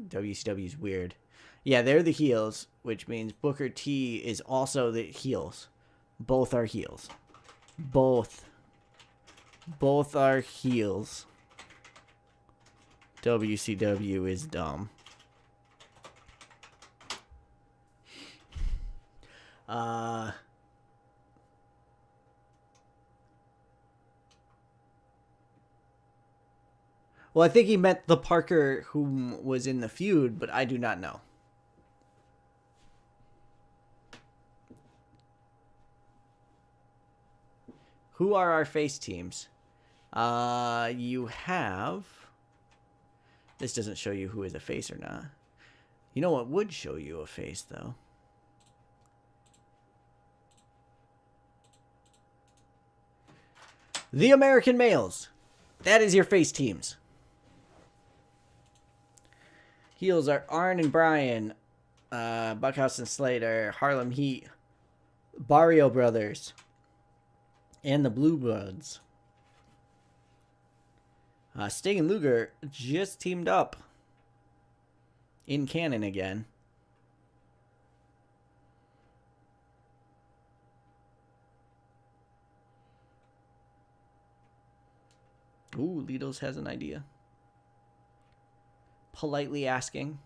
WCW is weird. Yeah, they're the heels, which means Booker T is also the heels. Both are heels. Both are heels. WCW is dumb. Well, I think he meant the Parker who was in the feud, but I do not know. Who are our face teams? You have... This doesn't show you who is a face or not. You know what would show you a face, though? The American Males. That is your face teams. Heels are Arn and Bryan, Buckhouse and Slater, Harlem Heat, Barrio Brothers, and the Blue Bloods. Sting and Luger just teamed up in canon again. Ooh, Litos has an idea. Politely asking.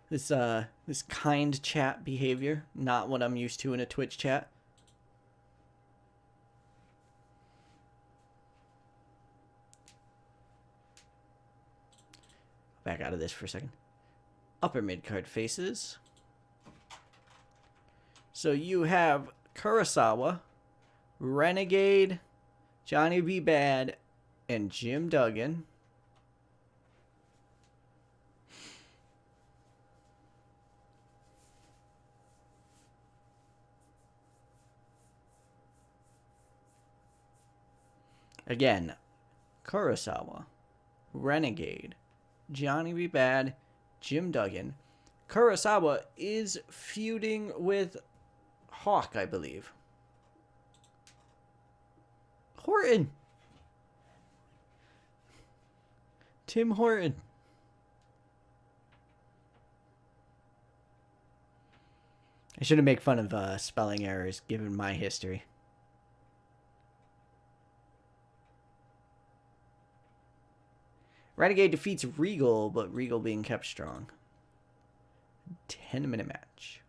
This kind chat behavior, not what I'm used to in a Twitch chat. Back out of this for a second. Upper mid-card faces. So you have Kurosawa, Renegade, Johnny B. Bad, and Jim Duggan. Again, Kurosawa, Renegade, Johnny B. Bad, Jim Duggan. Kurosawa is feuding with Hawk, I believe. Horton. Tim Horton. I shouldn't make fun of spelling errors given my history. Renegade defeats Regal, but Regal being kept strong. 10-minute match.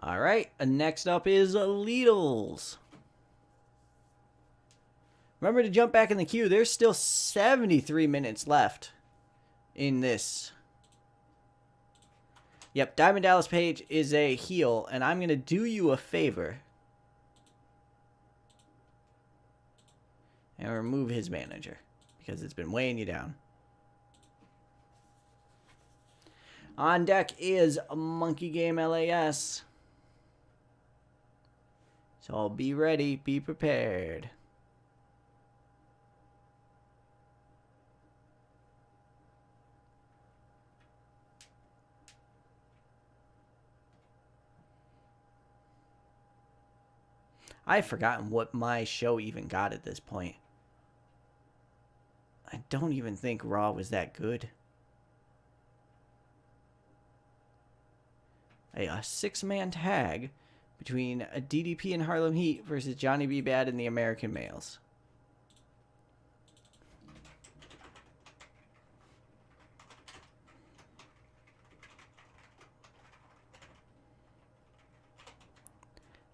All right, next up is Lidl's. Remember to jump back in the queue. There's still 73 minutes left in this. Yep, Diamond Dallas Page is a heel, and I'm going to do you a favor and remove his manager because it's been weighing you down. On deck is Monkey Game LAS. So be ready, be prepared. I've forgotten what my show even got at this point. I don't even think Raw was that good. A 6-man tag between a DDP and Harlem Heat versus Johnny B. Bad and the American Males.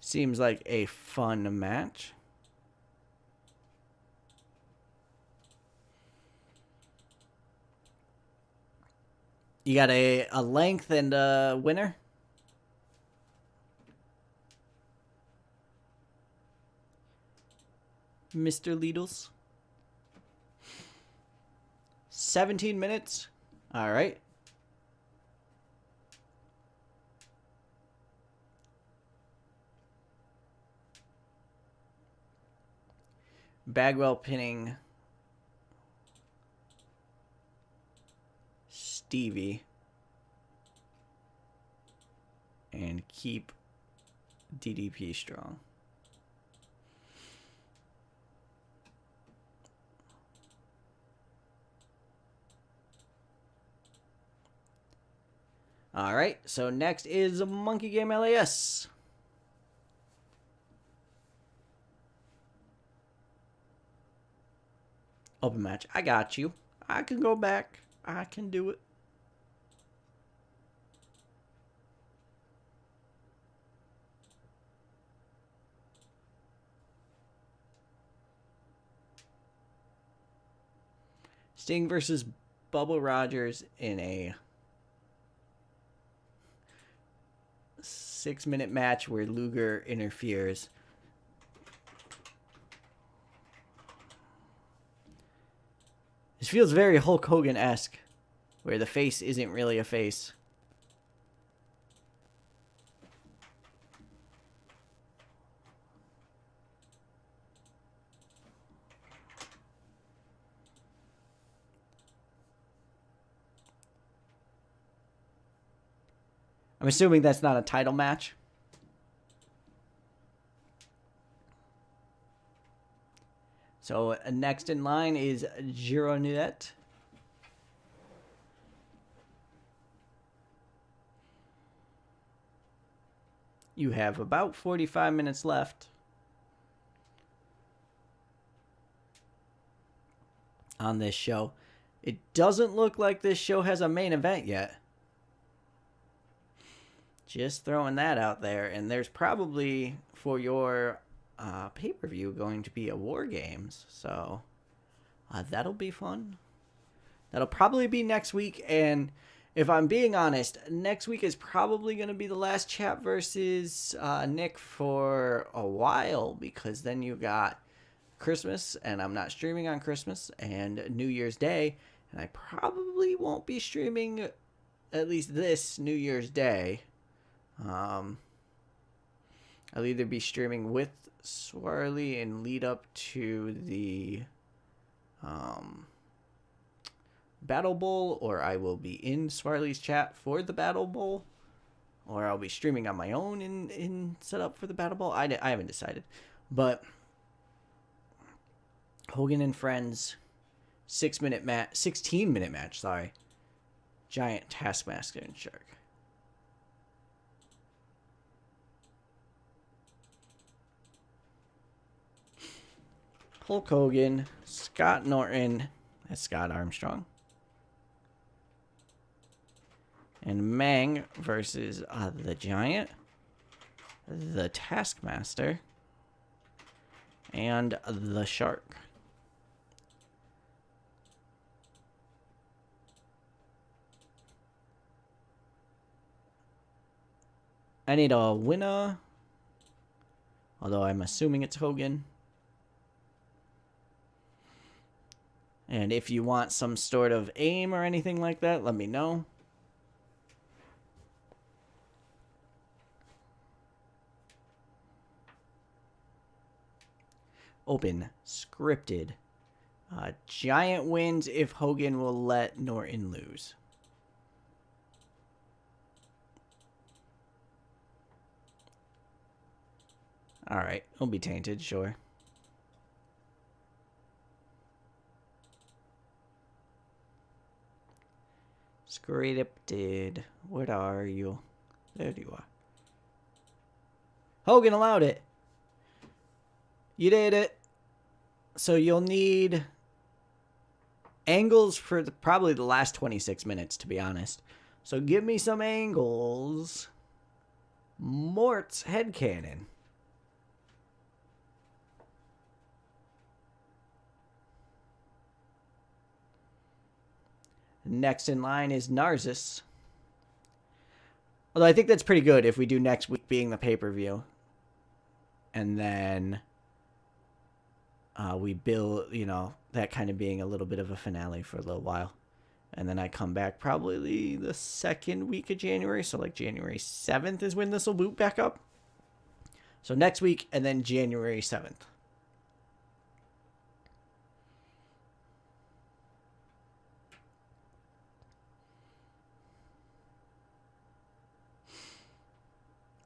Seems like a fun match. You got a length and a winner? Mr. Lidl's. 17 minutes. All right. Bagwell pinning Stevie and keep DDP strong. All right, so next is Monkey Game LAS. Open match. I got you. I can go back. I can do it. Sting versus Bubba Rogers in a 6-minute match where Luger interferes. This feels very Hulk Hogan-esque, where the face isn't really a face. I'm assuming that's not a title match. So next in line is Gironette. You have about 45 minutes left on this show. It doesn't look like this show has a main event yet. Just throwing that out there. And there's probably, for your pay-per-view, going to be a War Games. So that'll be fun. That'll probably be next week. And if I'm being honest, next week is probably going to be the last chat versus Nikk for a while, because then you got Christmas, and I'm not streaming on Christmas, and New Year's Day, and I probably won't be streaming at least this New Year's Day. I'll either be streaming with Swarley and lead up to the Battle Bowl, or I will be in Swarley's chat for the Battle Bowl, or I'll be streaming on my own in set up for the Battle Bowl. I haven't decided, but Hogan and Friends 16-minute match, sorry. Giant, Taskmaster, and Shark. Hulk Hogan, Scott Norton, that's Scott Armstrong, and Mang versus the Giant, the Taskmaster, and the Shark. I need a winner, although I'm assuming it's Hogan. And if you want some sort of aim or anything like that, let me know. Open. Scripted. Giant wins if Hogan will let Norton lose. Alright, he'll be tainted, sure. Scripted. What are you? There you are. Hogan allowed it. You did it. So you'll need angles for probably the last 26 minutes, to be honest. So give me some angles. Mort's headcanon. Next in line is Narcissus. Although I think that's pretty good if we do next week being the pay-per-view. And then we build, you know, that kind of being a little bit of a finale for a little while. And then I come back probably the second week of January. So like January 7th is when this will boot back up. So next week and then January 7th.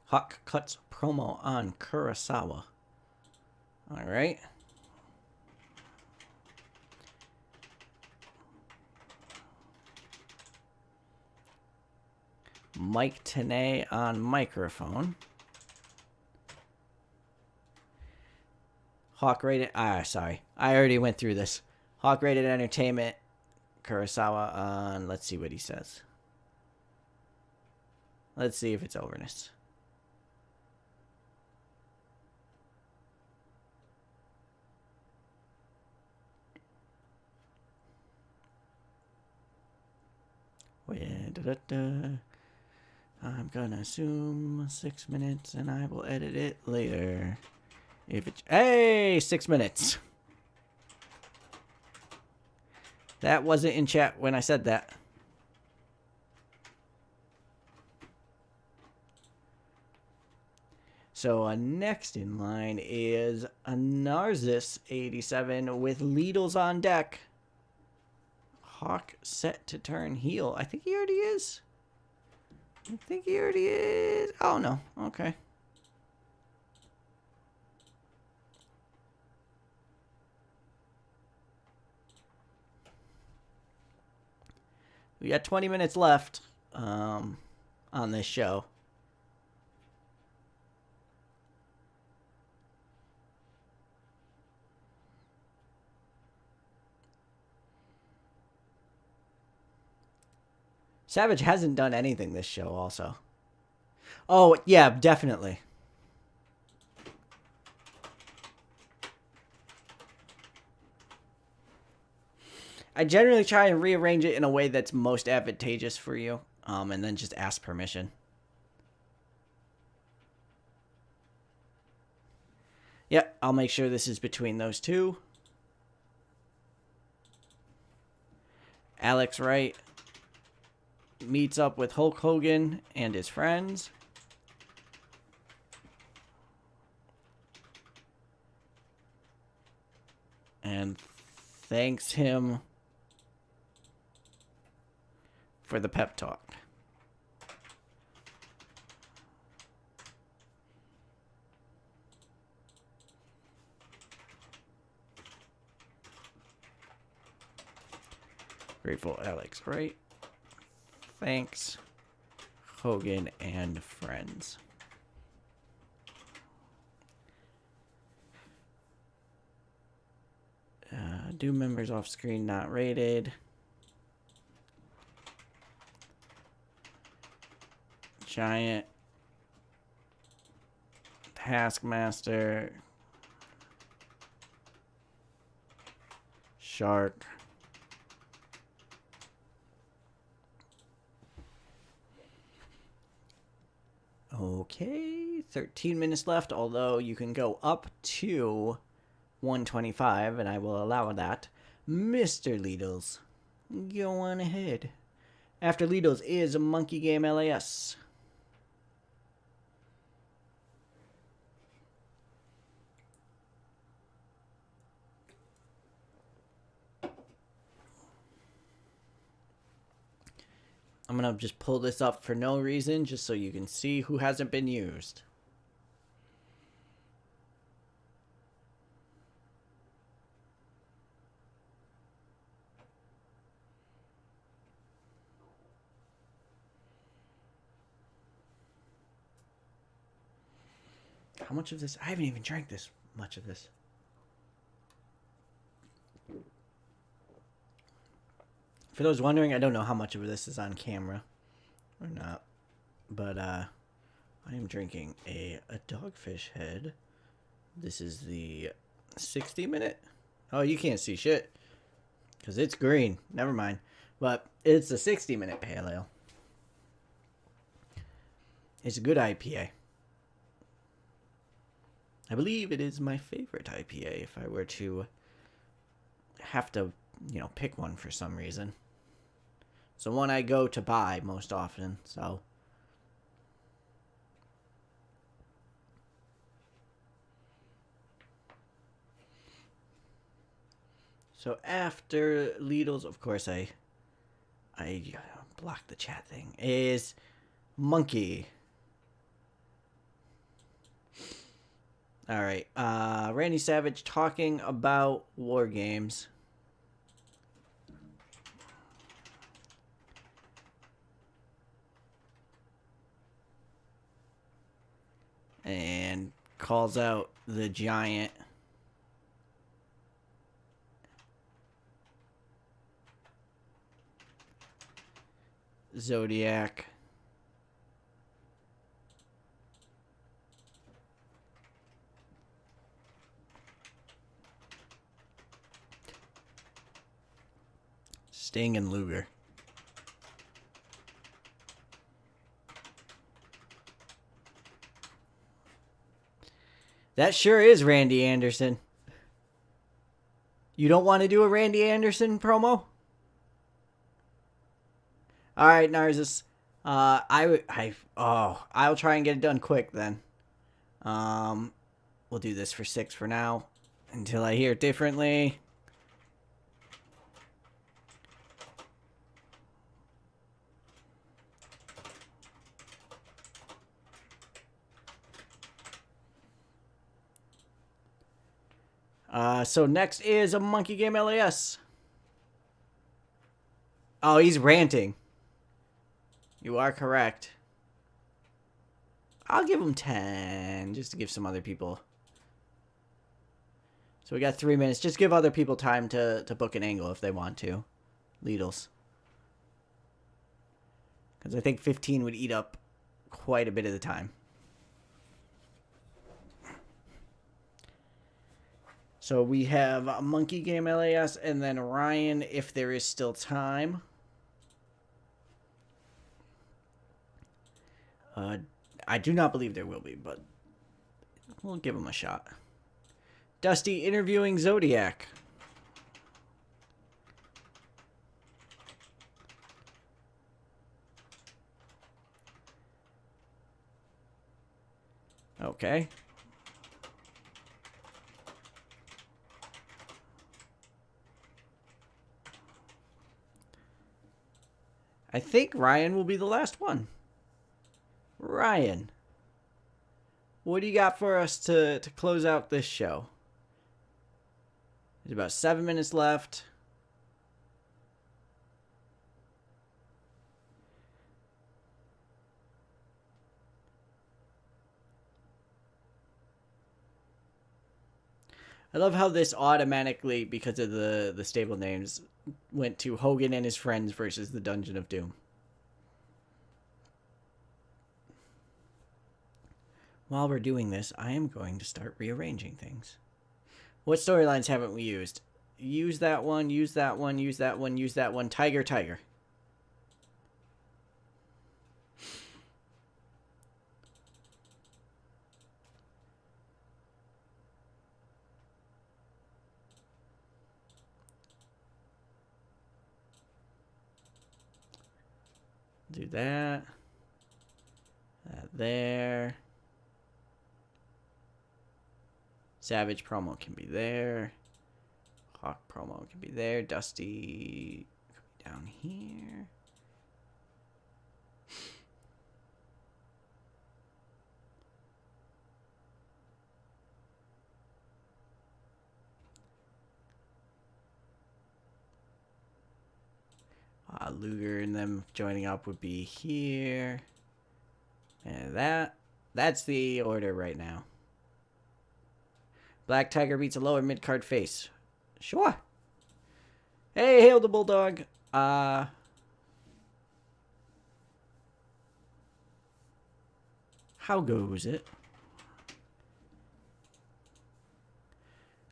Hawk cuts promo on Kurosawa. All right. Mike Tenay on microphone. Hawk Rated... sorry. I already went through this. Hawk Rated Entertainment. Kurosawa on... Let's see what he says. Let's see if it's overness. I'm gonna assume 6 minutes and I will edit it later. If it's... Hey! 6 minutes. That wasn't in chat when I said that. So next in line is a Narcissus 87 with Lidl's on deck. Hawk set to turn heel. I think he already is. Oh, no. Okay. We got 20 minutes left on this show. Savage hasn't done anything this show also. Oh, yeah, definitely. I generally try and rearrange it in a way that's most advantageous for you, and then just ask permission. Yep, I'll make sure this is between those two. Alex Wright meets up with Hulk Hogan and his friends. And thanks him for the pep talk. Grateful Alex, right? Thanks, Hogan and friends. Do members off screen not rated. Giant. Taskmaster. Shark. Okay, 13 minutes left, although you can go up to 125, and I will allow that. Mr. Lidls, go on ahead. After Lidls is Monkey Game LAS. I'm going to just pull this up for no reason, just so you can see who hasn't been used. How much of this? I haven't even drank this much of this. For those wondering, I don't know how much of this is on camera or not, but I am drinking a Dogfish Head. This is the 60-minute. Oh, you can't see shit because it's green. Never mind. But it's a 60-minute pale ale. It's a good IPA. I believe it is my favorite IPA if I were to have to, pick one for some reason. It's the one I go to buy most often, so. So after Lidl's, of course, I blocked the chat thing, is Monkey. All right, Randy Savage talking about war games. And calls out the Giant. Zodiac. Sting and Luger. That sure is Randy Anderson. You don't want to do a Randy Anderson promo? All right, Narcissus. I'll try and get it done quick then. We'll do this for 6 for now until I hear differently. So next is a Monkey Game LAS. Oh, he's ranting. You are correct. I'll give him 10, just to give some other people. So we got 3 minutes. Just give other people time to book an angle if they want to. Lidl's. Because I think 15 would eat up quite a bit of the time. So we have Monkey Game LAS and then Ryan if there is still time. I do not believe there will be, but we'll give him a shot. Dusty interviewing Zodiac. Okay. I think Ryan will be the last one. Ryan, what do you got for us to close out this show? There's about 7 minutes left. I love how this automatically, because of the stable names, went to Hogan and his friends versus the Dungeon of Doom. While we're doing this, I am going to start rearranging things. What storylines haven't we used? Use that one, use that one, use that one, use that one. Tiger, tiger. Do that. That there. Savage promo can be there. Hawk promo can be there. Dusty can be down here. Luger and them joining up would be here. And that's the order right now. Black Tiger beats a lower mid-card face. Sure. Hey, hail the Bulldog. How goes it?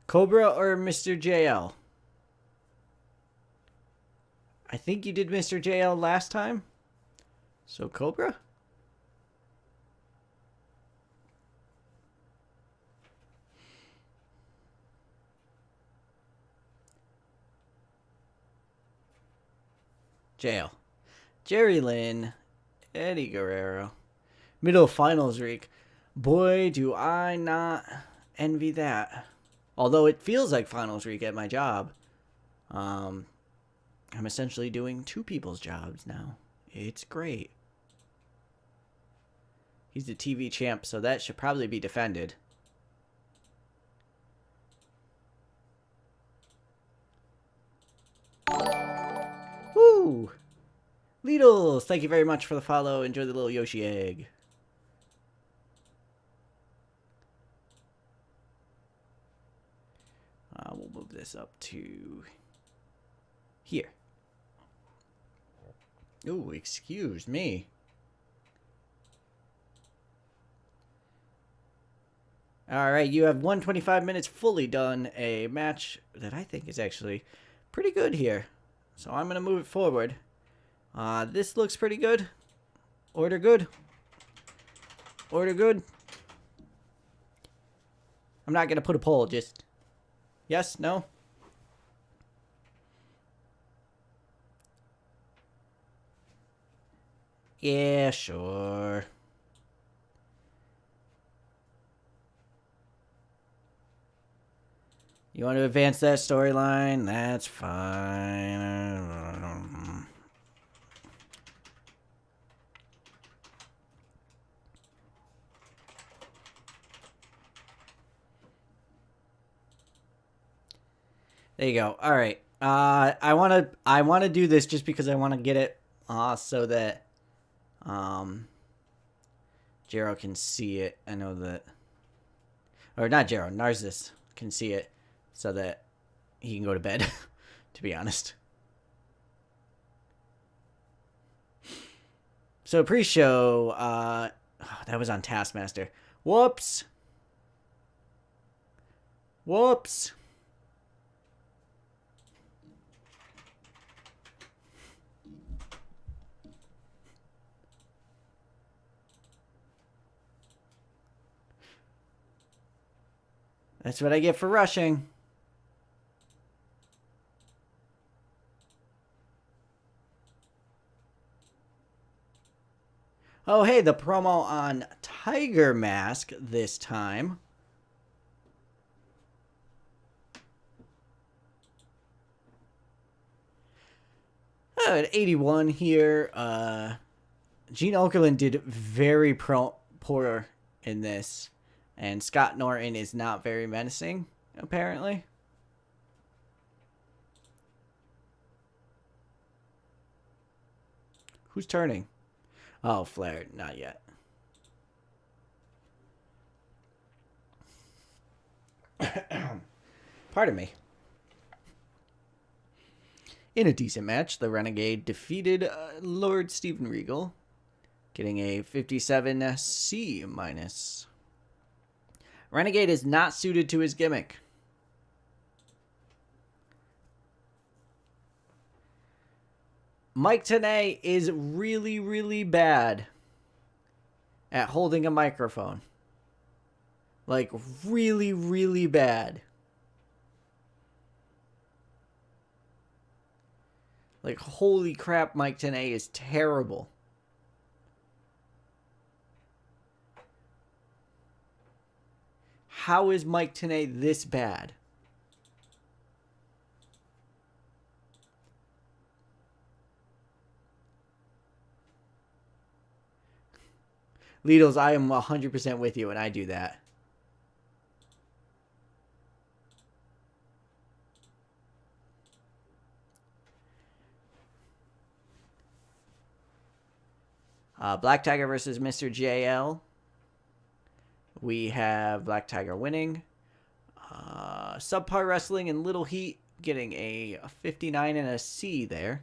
Cobra or Mr. JL? I think you did Mr. JL last time. So Cobra? JL. Jerry Lynn. Eddie Guerrero. Middle finals week. Boy, do I not envy that. Although it feels like finals week at my job. I'm essentially doing two people's jobs now. It's great. He's the TV champ, so that should probably be defended. Woo! Lidls, thank you very much for the follow. Enjoy the little Yoshi egg. We'll move this up to here. Ooh, excuse me. Alright, you have 125 minutes fully done a match that I think is actually pretty good here. So I'm going to move it forward. This looks pretty good. Order good. Order good. I'm not going to put a poll, just yes, no? Yeah, sure. You want to advance that storyline? That's fine. There you go. All right. I wanna do this just because I want to get it so that Jero can see it. I know that, or not Jero, Narcissus can see it so that he can go to bed. To be honest. So pre-show, that was on Taskmaster. Whoops. That's what I get for rushing. Oh, hey, the promo on Tiger Mask this time. At 81 here, Gene Okerlund did very poor in this, and Scott Norton is not very menacing, apparently. Who's turning? Oh, Flair, not yet. Pardon me. In a decent match, the Renegade defeated Lord Steven Regal, getting a 57 C minus. Renegade is not suited to his gimmick. Mike Tenay is really, really bad at holding a microphone. Like, really, really bad. Like, holy crap, Mike Tenay is terrible. How is Mike Tenay this bad? Lidl's, I am 100% with you when I do that. Black Tiger versus Mr. JL. We have Black Tiger winning. Subpar Wrestling and Little Heat getting a 59 and a C there.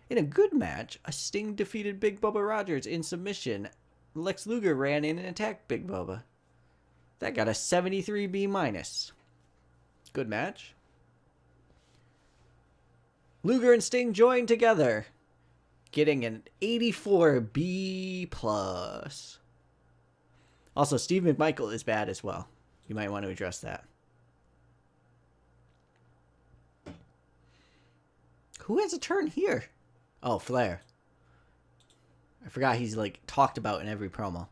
In a good match, Sting defeated Big Bubba Rogers in submission. Lex Luger ran in and attacked Big Bubba. That got a 73 B minus. Good match. Luger and Sting joined together, getting an 84 B plus. Also, Steve McMichael is bad as well. You might want to address that. Who has a turn here? Oh, Flair. I forgot he's like talked about in every promo.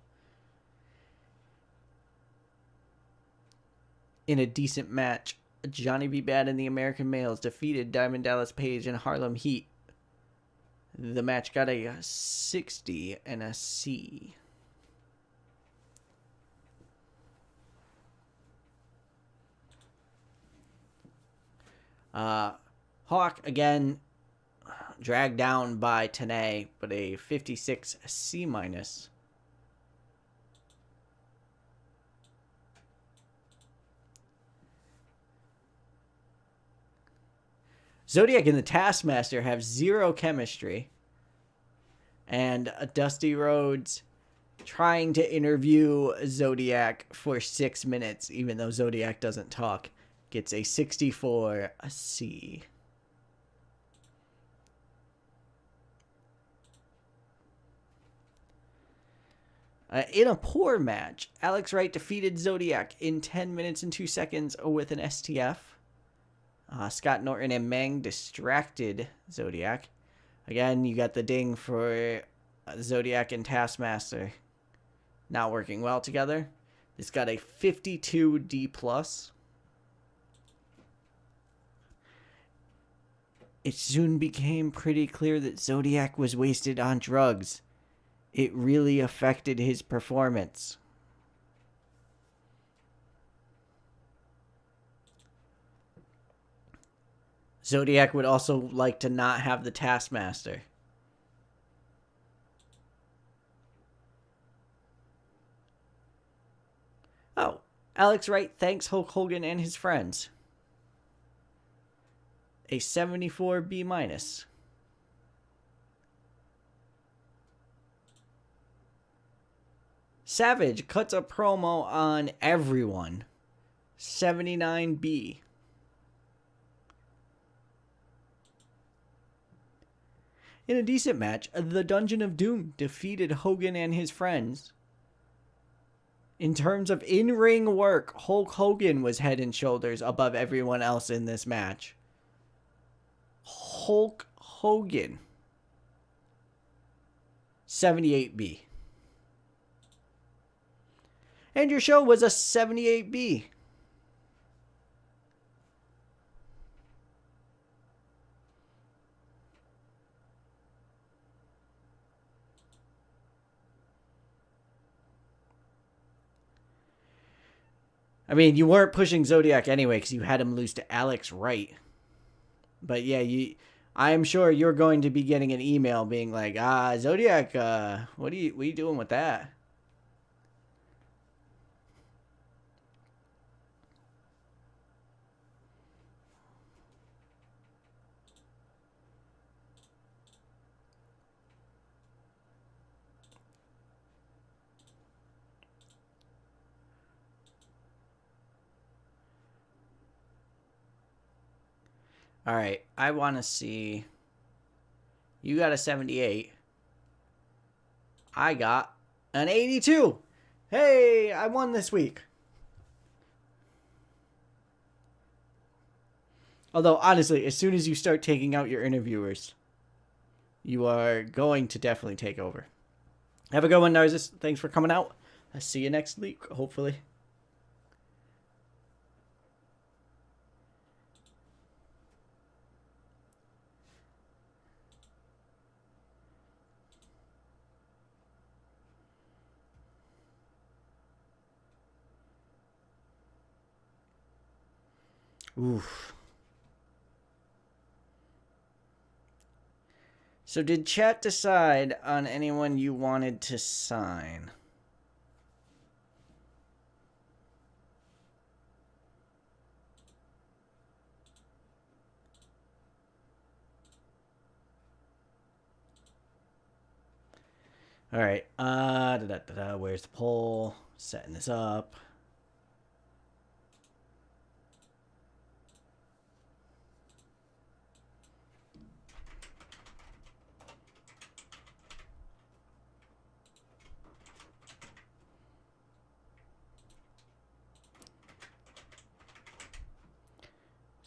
In a decent match, Johnny B. Bad and the American Males defeated Diamond Dallas Page and Harlem Heat. The match got a 60 and a C. Hawk, again, dragged down by Tenay, but a 56 C minus. Zodiac and the Taskmaster have zero chemistry. And Dusty Rhodes trying to interview Zodiac for 6 minutes, even though Zodiac doesn't talk, gets a 64 C. In a poor match, Alex Wright defeated Zodiac in 10 minutes and 2 seconds with an STF. Scott Norton and Meng distracted Zodiac. Again, you got the ding for Zodiac and Taskmaster not working well together. This got a 52 D plus. It soon became pretty clear that Zodiac was wasted on drugs. It really affected his performance. Zodiac would also like to not have the Taskmaster. Oh, Alex Wright thanks Hulk Hogan and his friends. A 74 B minus. Savage cuts a promo on everyone. 79 B. In a decent match, the Dungeon of Doom defeated Hogan and his friends. In terms of in-ring work, Hulk Hogan was head and shoulders above everyone else in this match. Hulk Hogan. 78B. And your show was a 78B. I mean, you weren't pushing Zodiac anyway because you had him lose to Alex Wright. But yeah, I'm sure you're going to be getting an email being like, Zodiac, what are you doing with that? All right, I want to see. You got a 78. I got an 82. Hey, I won this week. Although, honestly, as soon as you start taking out your interviewers, you are going to definitely take over. Have a good one, Narcissus. Thanks for coming out. I'll see you next week, hopefully. Oof. So did chat decide on anyone you wanted to sign? All right. Where's the poll? Setting this up.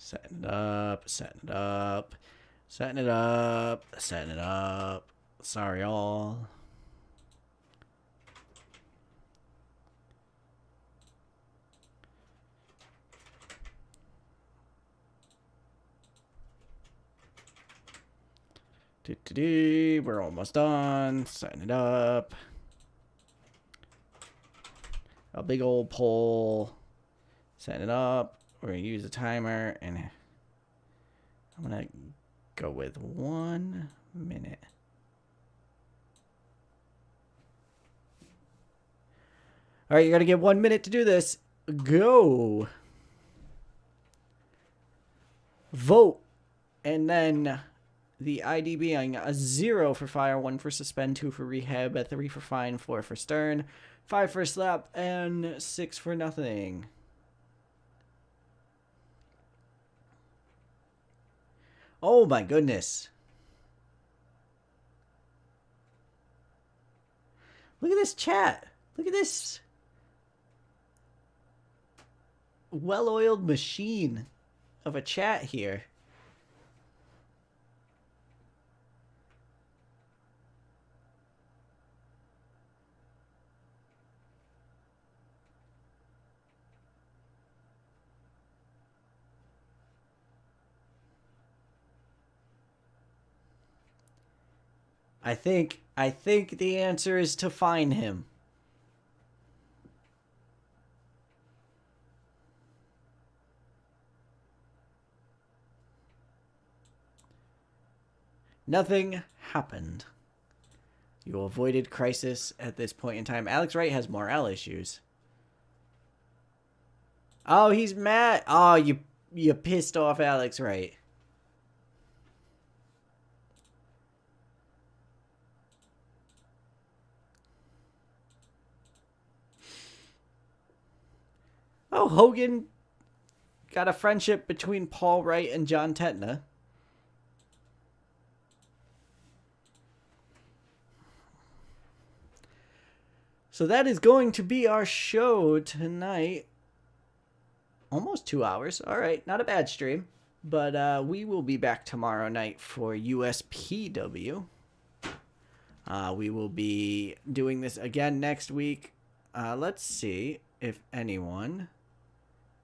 Setting it up, setting it up, setting it up, setting it up. Sorry, all. We're almost done. Setting it up. A big old poll. Setting it up. We're going to use a timer, and I'm going to go with 1 minute. All right, you got to get 1 minute to do this. Go. Vote. And then the ID being a 0 for fire, 1 for suspend, 2 for rehab, a 3 for fine, 4 for stern, 5 for slap, and 6 for nothing. Oh my goodness. Look at this chat. Look at this well-oiled machine of a chat here. I think the answer is to fine him. Nothing happened. You avoided crisis at this point in time. Alex Wright has morale issues. Oh, he's mad. Oh, you pissed off Alex Wright. Oh, Hogan got a friendship between Paul Wright and John Tetna. So that is going to be our show tonight. Almost 2 hours. All right, not a bad stream. But we will be back tomorrow night for USPW. We will be doing this again next week. Let's see if anyone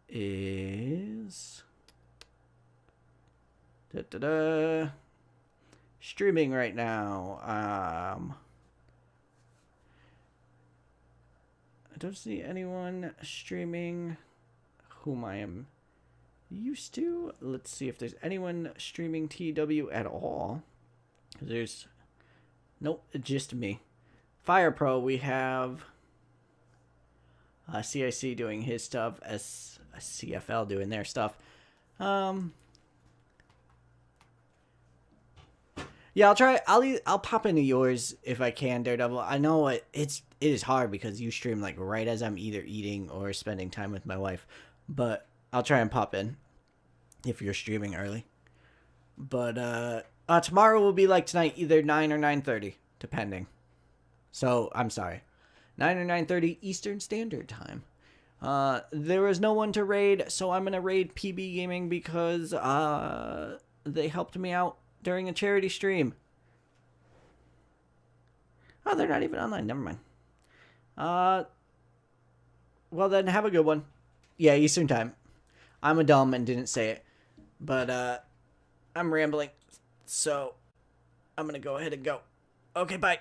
is streaming right now. I don't see anyone streaming whom I am used to. Let's see if there's anyone streaming TEW at all. There's nope, just me. Fire Pro, we have CIC doing his stuff, as CFL doing their stuff. Yeah, I'll try. I'll pop into yours if I can, Daredevil. I know it is hard because you stream like right as I'm either eating or spending time with my wife, but I'll try and pop in if you're streaming early. But tomorrow will be like tonight, either 9 or 9:30, depending. So I'm sorry, 9 or 9:30 Eastern Standard Time. There was no one to raid, so I'm gonna raid PB Gaming because they helped me out during a charity stream. Oh, they're not even online. Never mind. Well then, have a good one. Yeah, Eastern Time. I'm a dumb and didn't say it, but I'm rambling, so I'm gonna go ahead and go. Okay, bye.